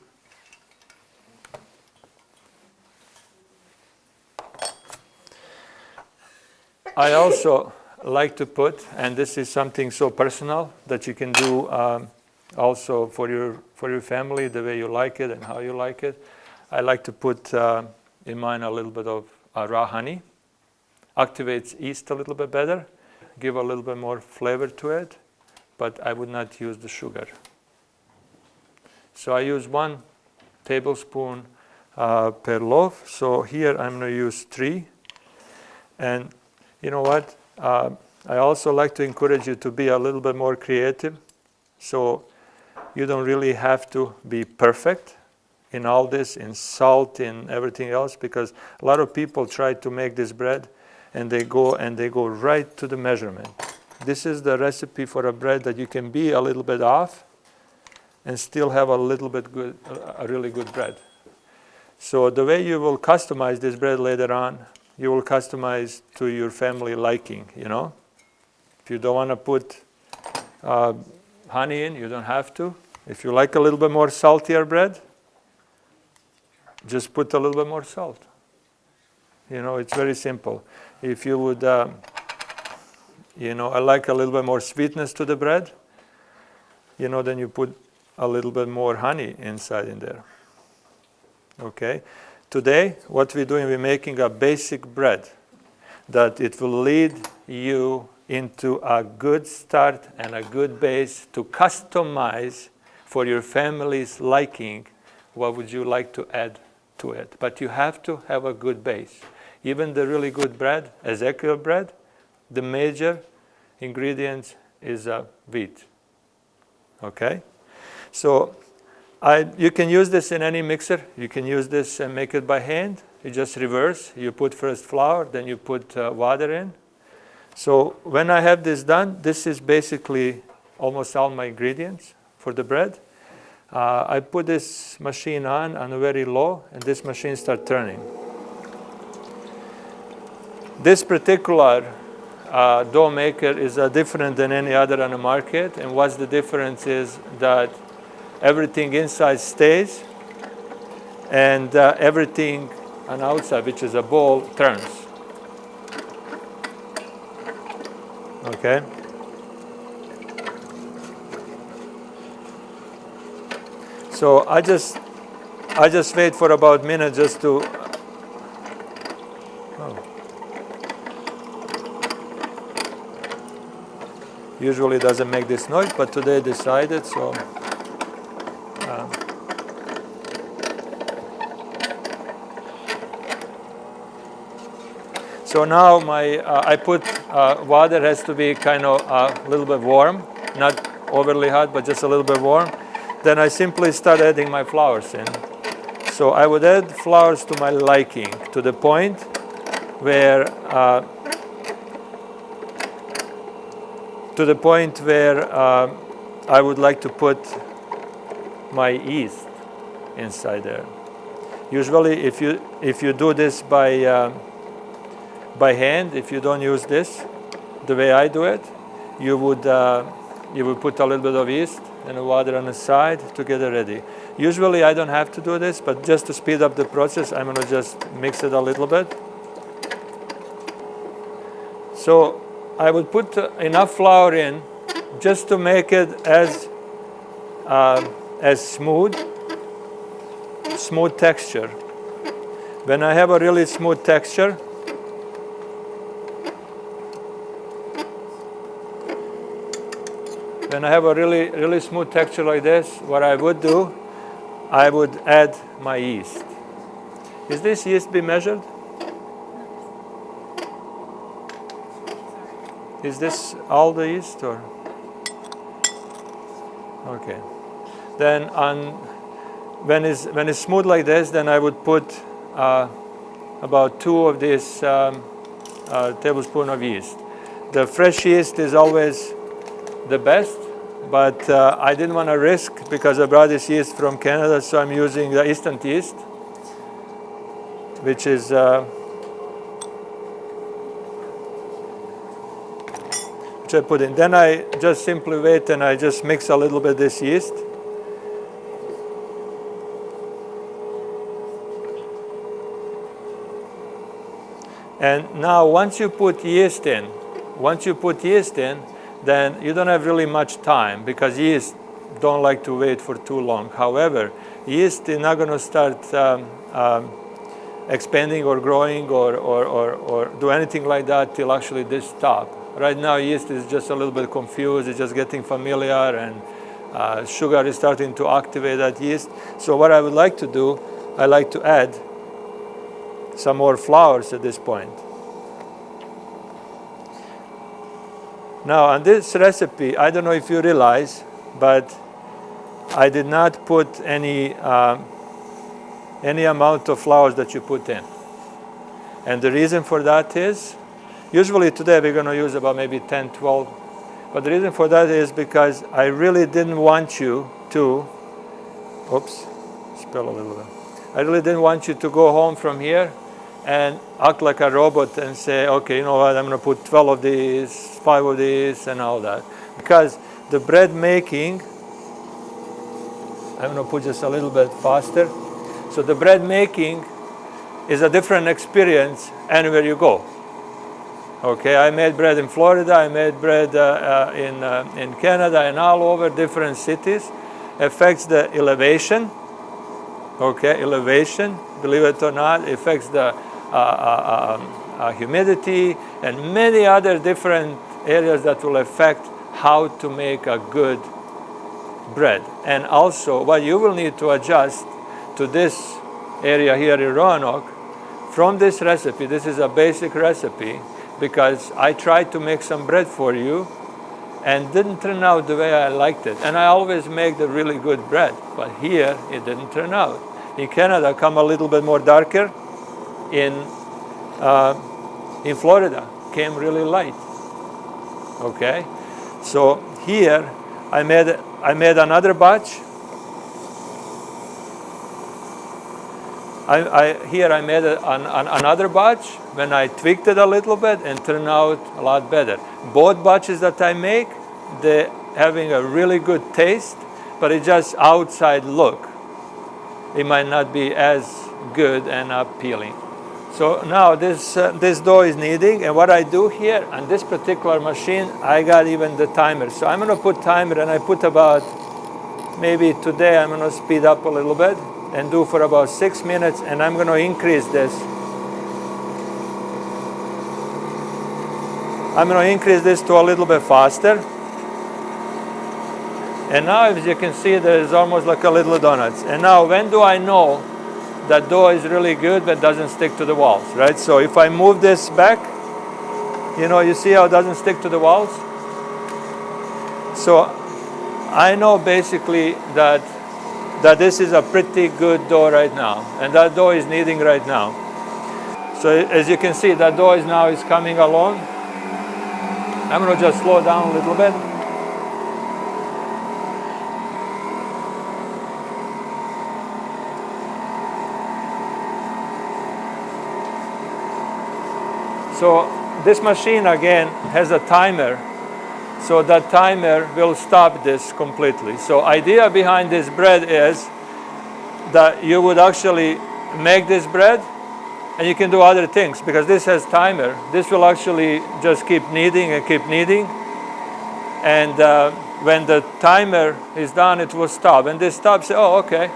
I also like to put, and this is something so personal that you can do also for your family, the way you like it and how you like it. I like to put in mine a little bit of raw honey. Activates yeast a little bit better, give a little bit more flavor to it. But I would not use the sugar. So I use 1 tablespoon per loaf. So here I'm going to use 3. And you know what? I also like to encourage you to be a little bit more creative. So you don't really have to be perfect in all this, in salt, in everything else, because a lot of people try to make this bread and they go right to the measurement. This is the recipe for a bread that you can be a little bit off and still have a little bit good, a really good bread. So the way you will customize this bread later on, you will customize to your family liking, you know. If you don't want to put honey in, you don't have to. If you like a little bit more saltier bread, just put a little bit more salt. You know, it's very simple. If you would, you know, I like a little bit more sweetness to the bread, you know, then you put a little bit more honey inside in there. Okay? Today, what we're doing, we're making a basic bread that it will lead you into a good start and a good base to customize for your family's liking what would you like to add to it. But you have to have a good base. Even the really good bread, Ezekiel bread, the major ingredients is wheat. Okay? So you can use this in any mixer. You can use this and make it by hand. You just reverse. You put first flour, then you put water in. So when I have this done, this is basically almost all my ingredients for the bread. I put this machine on a very low, and this machine starts turning. This particular dough maker is different than any other on the market, and what's the difference is that everything inside stays, and everything on outside, which is a bowl, turns. Okay? So I just wait for about a minute just to. Usually it doesn't make this noise, but today I decided so. So now I put water has to be kind of a little bit warm, not overly hot, but just a little bit warm. Then I simply start adding my flours in. So I would add flours to my liking, to the point where I would like to put my yeast inside there. Usually, if you do this by hand, if you don't use this, the way I do it, you would put a little bit of yeast and water on the side to get it ready. Usually, I don't have to do this, but just to speed up the process, I'm going to just mix it a little bit. So I would put enough flour in just to make it as smooth texture. When I have a really smooth texture, really smooth texture like this, what I would do, I would add my yeast. Is this yeast be measured? Is this all the yeast or? Okay. Then when it's smooth like this, then I would put about 2 of these tablespoons of yeast. The fresh yeast is always the best, but I didn't want to risk because I brought this yeast from Canada, so I'm using the instant yeast, which is which I put in. Then I just simply wait and I just mix a little bit of this yeast. And now once you put yeast in, then you don't have really much time because yeast don't like to wait for too long. However, yeast is not going to start expanding or growing or do anything like that till actually this stop. Right now, yeast is just a little bit confused. It's just getting familiar, and sugar is starting to activate that yeast. So what I would like to do, I like to add some more flours at this point. Now, on this recipe, I don't know if you realize, but I did not put any amount of flours that you put in. And the reason for that is, usually today we're going to use about maybe 10, 12. But the reason for that is because I really didn't want you to, oops, spill a little bit. I really didn't want you to go home from here and act like a robot and say, okay, you know what, I'm going to put 12 of these, 5 of these, and all that. Because the bread making, I'm going to put just a little bit faster. So the bread making is a different experience anywhere you go. Okay, I made bread in Florida, I made bread in Canada, and all over different cities. Affects the elevation. Okay, elevation, believe it or not, affects the humidity and many other different areas that will affect how to make a good bread. And also, what you will need to adjust to this area here in Roanoke, from this recipe, this is a basic recipe, because I tried to make some bread for you and didn't turn out the way I liked it. And I always make the really good bread, but here it didn't turn out. In Canada, come a little bit more darker. In Florida, came really light. Okay, so here I made another batch. Here I made another batch when I tweaked it a little bit and turned out a lot better. Both batches that I make, they're having a really good taste, but it's just outside look. It might not be as good and appealing. So now this dough is kneading, and what I do here on this particular machine, I got even the timer. So I'm going to put timer, and I put about, maybe today I'm going to speed up a little bit and do for about 6 minutes, and I'm going to increase this. I'm going to increase this to a little bit faster. And now, as you can see, there's almost like a little donuts. And now, when do I know that dough is really good but doesn't stick to the walls, right? So if I move this back, you see how it doesn't stick to the walls? So I know basically that this is a pretty good dough right now, and that dough is kneading right now. So as you can see, that dough is coming along. I'm going to just slow down a little bit. So this machine again has a timer. So that timer will stop this completely. So idea behind this bread is that you would actually make this bread and you can do other things, because this has timer. This will actually just keep kneading and keep kneading. And when the timer is done, it will stop. And this stops, oh, okay,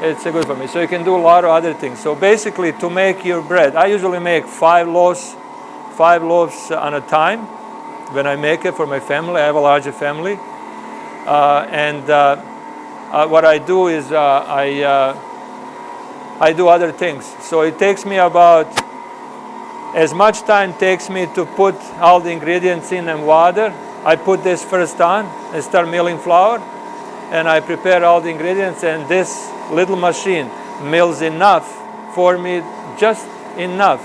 it's good for me. So you can do a lot of other things. So basically, to make your bread, I usually make 5 loaves on a time. When I make it for my family, I have a larger family. What I do is I do other things. So it takes me about as much time takes me to put all the ingredients in and water. I put this first on and start milling flour, and I prepare all the ingredients, and this little machine mills enough for me, just enough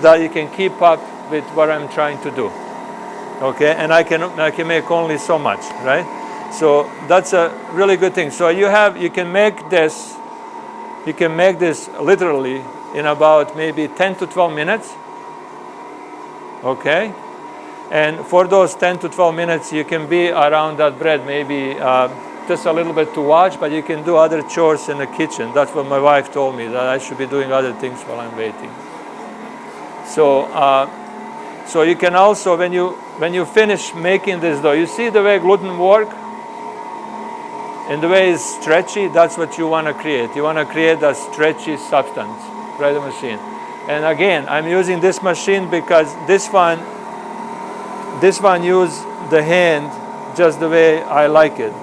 that you can keep up with what I'm trying to do. Okay, and I can make only so much, right? So that's a really good thing. So you can make this literally in about maybe 10 to 12 minutes. Okay, and for those 10 to 12 minutes, you can be around that bread, maybe just a little bit to watch, but you can do other chores in the kitchen. That's what my wife told me, that I should be doing other things while I'm waiting. So you can also, when you finish making this dough, you see the way gluten work? And the way it's stretchy, that's what you want to create. You want to create a stretchy substance, bread machine. And again, I'm using this machine because this one uses the hand just the way I like it.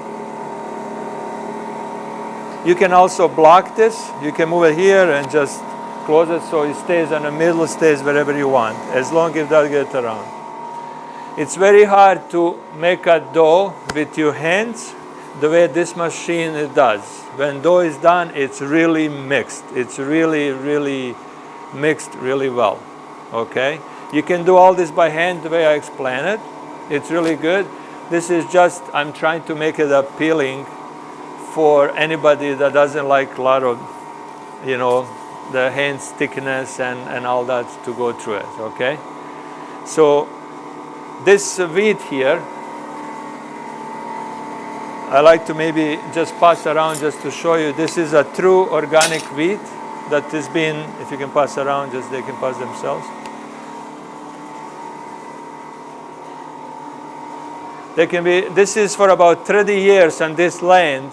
You can also block this. You can move it here and just close it so it stays in the middle, stays wherever you want, as long as it does get around. It's very hard to make a dough with your hands the way this machine it does. When dough is done, it's really mixed. It's really, really mixed really well. Okay? You can do all this by hand the way I explain it. It's really good. This is just, I'm trying to make it appealing for anybody that doesn't like a lot of, the hand's thickness and all that to go through it, okay? So this wheat here, I like to maybe just pass around just to show you. This is a true organic wheat that has been, if you can pass around, just they can pass themselves. They can be, this is for about 30 years on this land,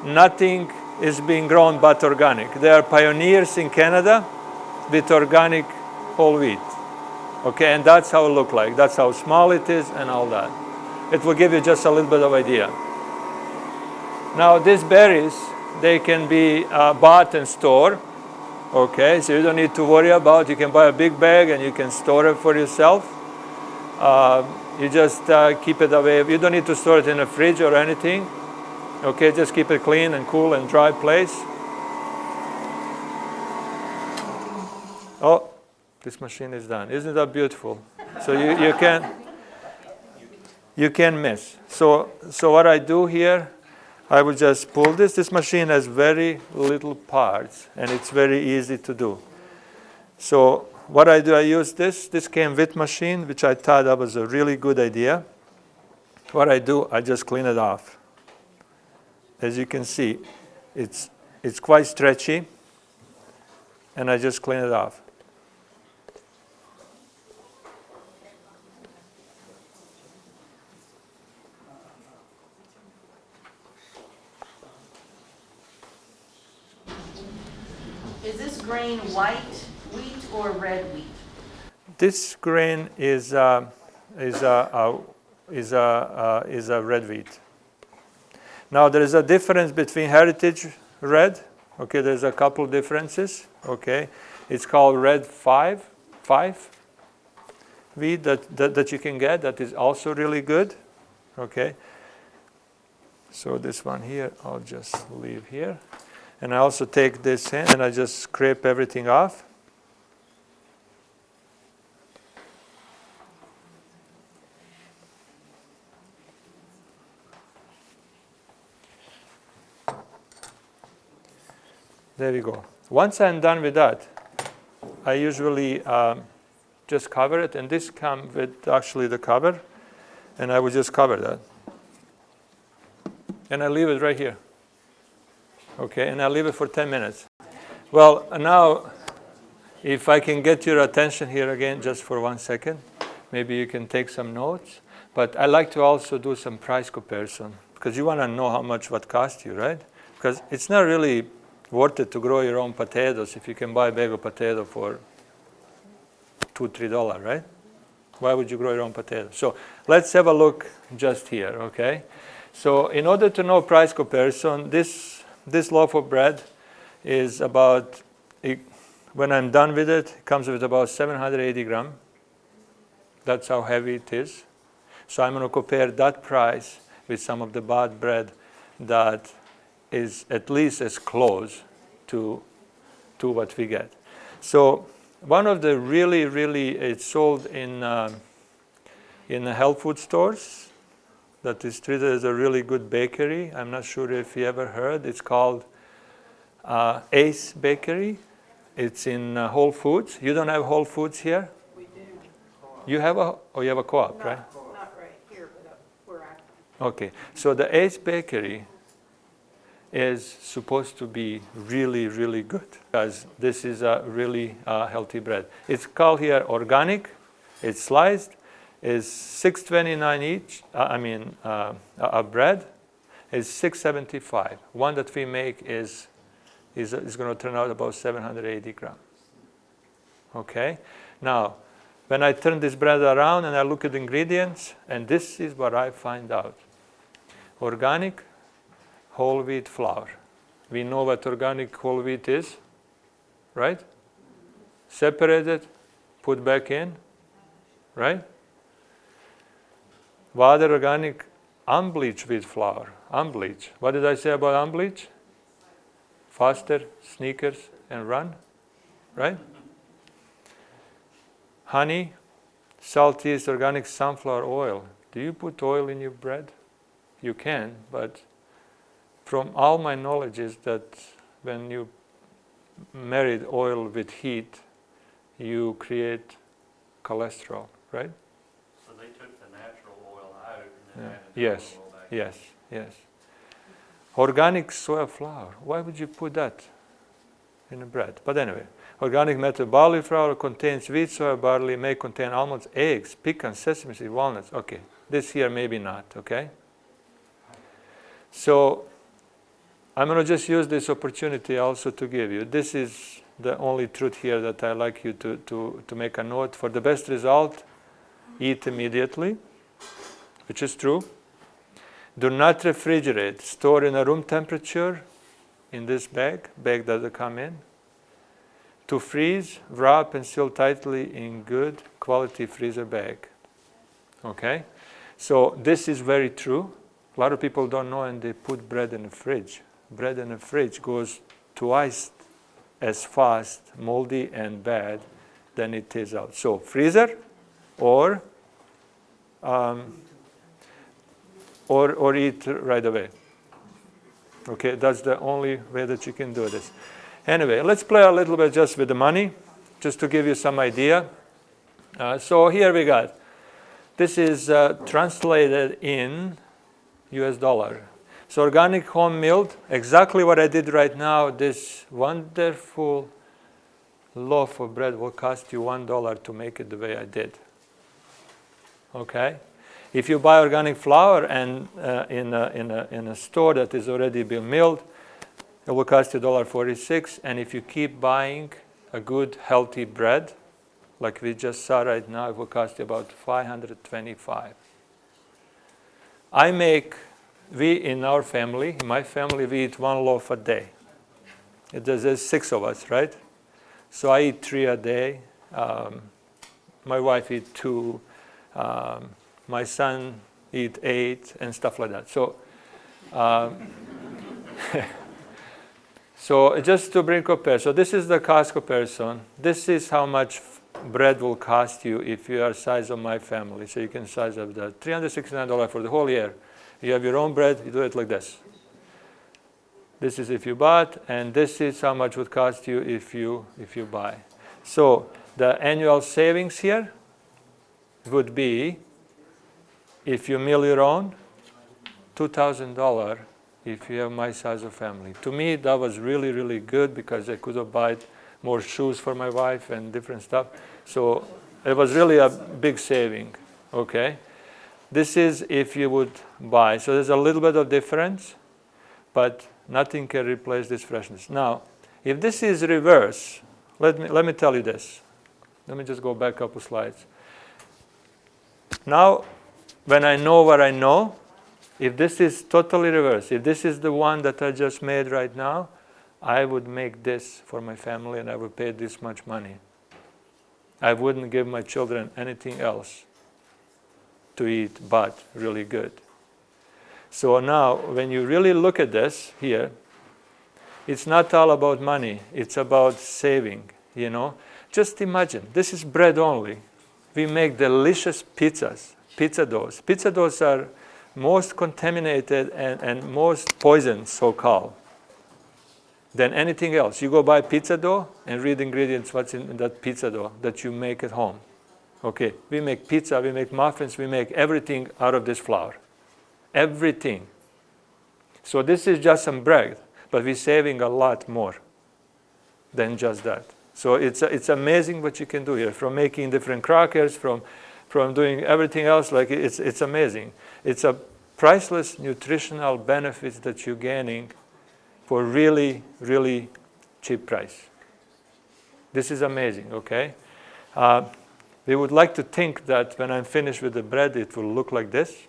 nothing is being grown but organic. They are pioneers in Canada with organic whole wheat. Okay, and that's how it looks like. That's how small it is and all that. It will give you just a little bit of idea. Now these berries, they can be bought and stored. Okay, so you don't need to worry about, you can buy a big bag and you can store it for yourself. You just keep it away. You don't need to store it in a fridge or anything. Okay, just keep it clean and cool and dry place. Oh, this machine is done. Isn't that beautiful? So you can miss. So what I do here, I will just pull this. This machine has very little parts and it's very easy to do. So what I do, I use this. This came with machine, which I thought that was a really good idea. What I do, I just clean it off. As you can see, it's quite stretchy, and I just clean it off. Is this grain white wheat or red wheat? This grain is a red wheat. Now there is a difference between heritage red. Okay, there's a couple differences. Okay, it's called red 5 wheat that you can get. That is also really good. Okay. So this one here, I'll just leave here, and I also take this in and I just scrape everything off. There we go. Once I'm done with that, I usually just cover it, and this comes with actually the cover, and I will just cover that. And I leave it right here. Okay, and I leave it for 10 minutes. Well, now, if I can get your attention here again just for 1 second, maybe you can take some notes. But I like to also do some price comparison, because you want to know how much what cost you, right? Because it's not really worth it to grow your own potatoes if you can buy a bag of potato for $2-3, right? Why would you grow your own potatoes? So let's have a look just here, okay? So in order to know price comparison, this loaf of bread is about, when I'm done with it, it comes with about 780 grams. That's how heavy it is. So I'm going to compare that price with some of the bought bread that is at least as close to what we get. So one of the really, it's sold in the health food stores that is treated as a really good bakery. I'm not sure if you ever heard. It's called Ace Bakery. It's in Whole Foods. You don't have Whole Foods here? We do. You have a co-op, right? Not right here, but where I. Okay, so the Ace Bakery is supposed to be really, really good, because this is a really healthy bread. It's called here organic. It's sliced. It's $6.29 each. A bread is $6.75. One that we make is going to turn out about 780 grams. Okay. Now, when I turn this bread around and I look at the ingredients, and this is what I find out: organic whole wheat flour. We know what organic whole wheat is, right? Separate it, put back in, right? Water organic unbleached wheat flour. Unbleached. What did I say about unbleached? Faster, sneakers, and run, right? Honey, salt yeast, organic sunflower oil. Do you put oil in your bread? You can, but from all my knowledge is that when you married oil with heat, you create cholesterol, right? So they took the natural oil out and then Yeah. added the Yes, olive oil back. yes, yes. Organic soy flour. Why would you put that in a bread? But anyway, organic malted barley flour contains wheat, soy, barley, may contain almonds, eggs, pecans, sesame seeds, walnuts. Okay, this here maybe not, okay? So I'm going to just use this opportunity also to give you. This is the only truth here that I like you to make a note. For the best result, eat immediately, which is true. Do not refrigerate. Store in a room temperature in this bag that will come in. To freeze, wrap and seal tightly in good quality freezer bag. Okay? So this is very true. A lot of people don't know and they put bread in the fridge. Bread in the fridge goes twice as fast, moldy and bad than it is out. So freezer or eat right away. Okay, that's the only way that you can do this. Anyway, let's play a little bit just with the money, just to give you some idea. So here we got, this is translated in US dollar. So organic home milled, exactly what I did right now, this wonderful loaf of bread will cost you $1 to make it the way I did. Okay? If you buy organic flour and in a store that is already been milled, it will cost you $1.46. And if you keep buying a good healthy bread, like we just saw right now, it will cost you about $525. We in our family, in my family, we eat one loaf a day. There's 6 of us, right? So I eat 3 a day. My wife eats 2. My son eats 8 and stuff like that. So, so just to bring comparison. So this is the cost comparison. This is how much bread will cost you if you are the size of my family. So you can size up that. $369 for the whole year. You have your own bread, you do it like this. This is if you bought, and this is how much would cost you if you buy. So the annual savings here would be, if you mill your own, $2,000 if you have my size of family. To me, that was really, really good because I could have bought more shoes for my wife and different stuff. So it was really a big saving, okay? This is if you would buy. So there's a little bit of difference, but nothing can replace this freshness. Now, if this is reverse, let me tell you this. Let me just go back a couple slides. Now, when I know what I know, if this is totally reverse, if this is the one that I just made right now, I would make this for my family and I would pay this much money. I wouldn't give my children anything else to eat but really good. So now, when you really look at this here, it's not all about money. It's about saving, you know. Just imagine, this is bread only. We make delicious pizzas, pizza doughs. Pizza doughs are most contaminated and most poisoned, so-called, than anything else. You go buy pizza dough and read the ingredients, what's in that pizza dough that you make at home. Okay, we make pizza, we make muffins, we make everything out of this flour. Everything. So this is just some bread, but we're saving a lot more than just that. So it's amazing what you can do here, from making different crackers, from doing everything else. Like it's amazing. It's a priceless nutritional benefits that you're gaining for really, really cheap price. This is amazing, okay? We would like to think that when I'm finished with the bread, it will look like this.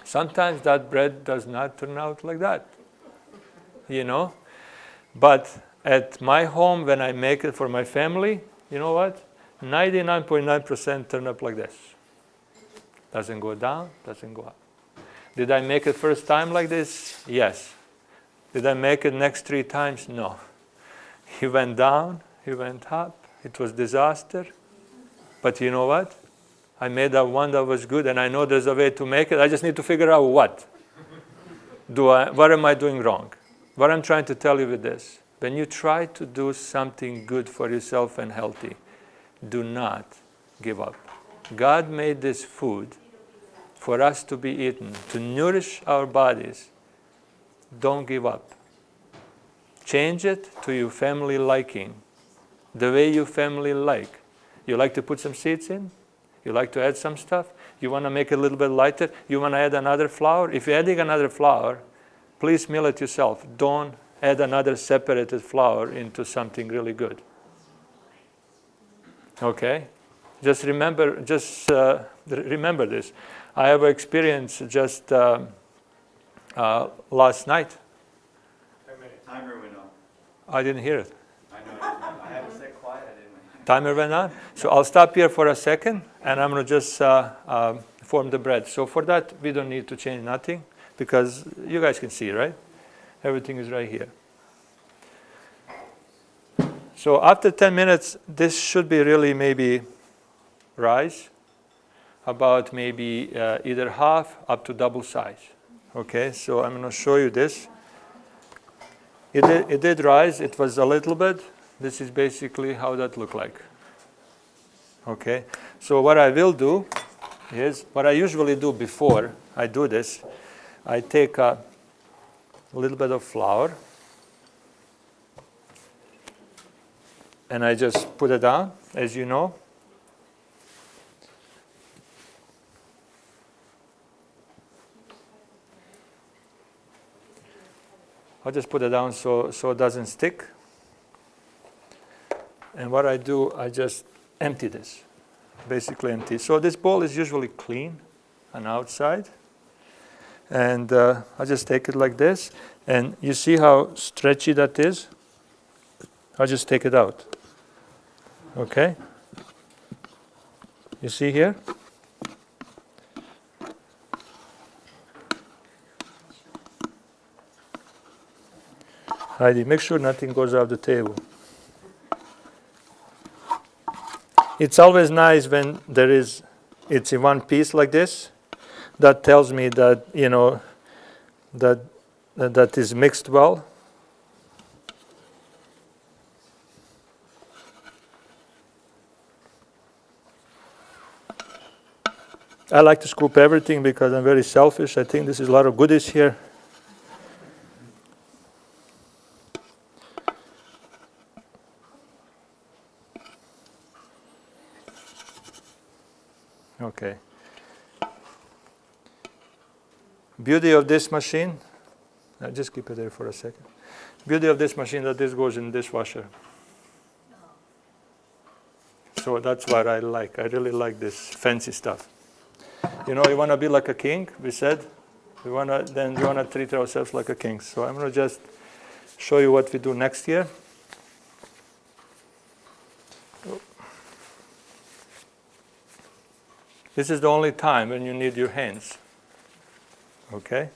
Sometimes that bread does not turn out like that, you know? But at my home, when I make it for my family, you know what? 99.9% turn up like this. Doesn't go down, doesn't go up. Did I make it first time like this? Yes. Did I make it next 3 times? No. He went down, he went up. It was disaster. But you know what? I made that one that was good, and I know there's a way to make it. I just need to figure out what. What am I doing wrong? What I'm trying to tell you with this. when you try to do something good for yourself and healthy, do not give up. God made this food for us to be eaten, to nourish our bodies. Don't give up. Change it to your family liking, the way your family like. You like to put some seeds in? You like to add some stuff? You want to make it a little bit lighter? You want to add another flour? If you're adding another flour, please mill it yourself. Don't add another separated flour into something really good. Okay? Just remember this. I have an experience just last night. Timer went on. I didn't hear it. I know. I had to say quiet. I didn't. Timer went on. So I'll stop here for a second, and I'm going to just form the bread. So for that, we don't need to change nothing, because you guys can see, right? Everything is right here. So after 10 minutes, this should be really maybe rise, about maybe either half up to double size. Okay, so I'm going to show you this. It did rise. It was a little bit. This is basically how that looked like. Okay, so what I will do is, what I usually do before I do this, I take a little bit of flour and I just put it down, as you know. I'll just put it down so it doesn't stick. And what I do, I just empty this, basically empty. So this bowl is usually clean on outside. And I just take it like this. And you see how stretchy that is? I'll just take it out. Okay? You see here? Heidi, make sure nothing goes off the table. It's always nice when it's in one piece like this. That tells me that, you know, that is mixed well. I like to scoop everything because I'm very selfish. I think this is a lot of goodies here. Okay. Beauty of this machine, just keep it there for a second. Beauty of this machine, that this goes in the dishwasher. So that's what I like. I really like this fancy stuff. You know, you want to be like a king, we said. We want to treat ourselves like a king. So I'm going to just show you what we do next year. This is the only time when you need your hands. Okay?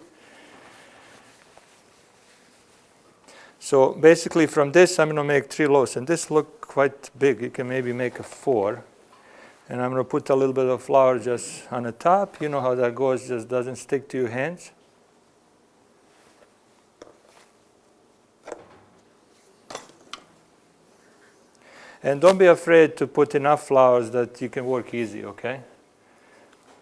So basically from this I'm going to make 3 loaves. And this look quite big. You can maybe make a 4. And I'm going to put a little bit of flour just on the top. You know how that goes, just doesn't stick to your hands. And don't be afraid to put enough flours that you can work easy, okay?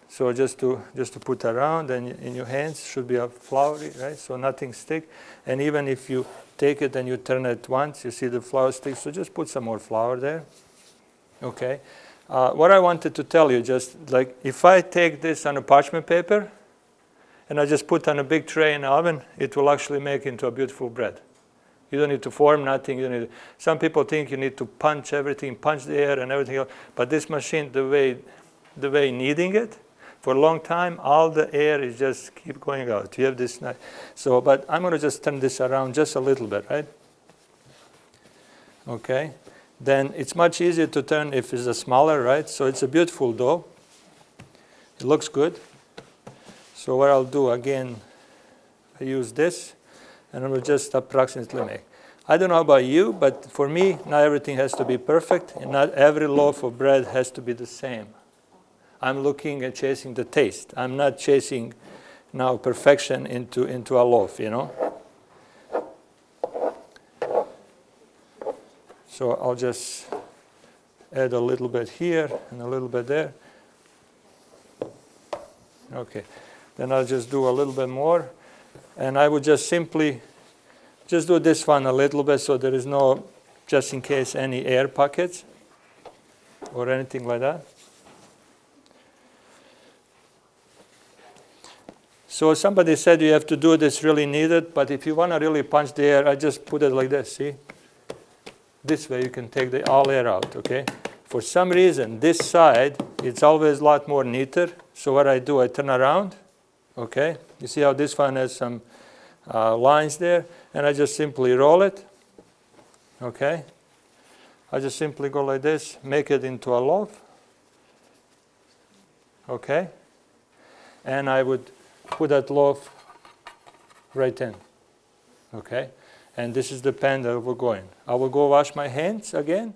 So just to put around, and in your hands should be a floury, right? So nothing stick. And even if you take it and you turn it once, you see the flour sticks. So just put some more flour there, okay? What I wanted to tell you, just like if I take this on a parchment paper and I just put on a big tray in the oven, it will actually make into a beautiful bread. You don't need to form nothing. You don't need some people think you need to punch everything, punch the air and everything else. But this machine, the way kneading it, for a long time, all the air is just keep going out. You have this nice. So, but I'm going to just turn this around just a little bit, right? Okay. Then it's much easier to turn if it's a smaller, right? So it's a beautiful dough. It looks good. So what I'll do, again, I use this, and I will just approximately make. I don't know about you, but for me, not everything has to be perfect, and not every loaf of bread has to be the same. I'm looking at chasing the taste. I'm not chasing now perfection into a loaf, you know. So I'll just add a little bit here and a little bit there. Okay, then I'll just do a little bit more. And I would just simply just do this one a little bit so there is no, just in case, any air pockets or anything like that. So somebody said you have to do this really needed, but if you want to really punch the air, I just put it like this, see? This way you can take the all air out, okay? For some reason, this side, it's always a lot more neater. So what I do, I turn around, okay? You see how this one has some lines there? And I just simply roll it, okay? I just simply go like this, make it into a loaf, okay? And I would put that loaf right in, okay? And this is the pan that we're going. I will go wash my hands again.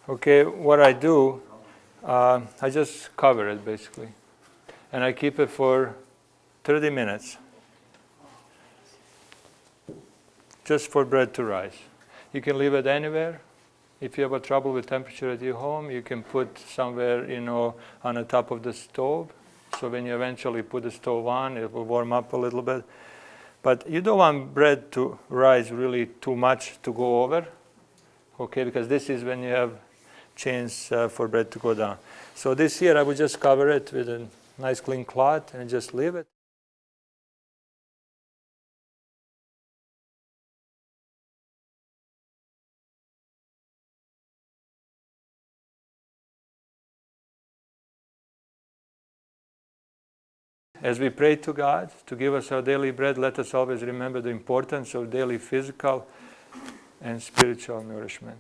Okay, what I do, I just cover it basically. And I keep it for 30 minutes. Just for bread to rise. You can leave it anywhere. If you have a trouble with temperature at your home, you can put somewhere, on the top of the stove. So when you eventually put the stove on, it will warm up a little bit. But you don't want bread to rise really too much to go over. Okay, because this is when you have chance for bread to go down. So this here, I would just cover it with a nice clean cloth and just leave it. As we pray to God to give us our daily bread, let us always remember the importance of daily physical and spiritual nourishment.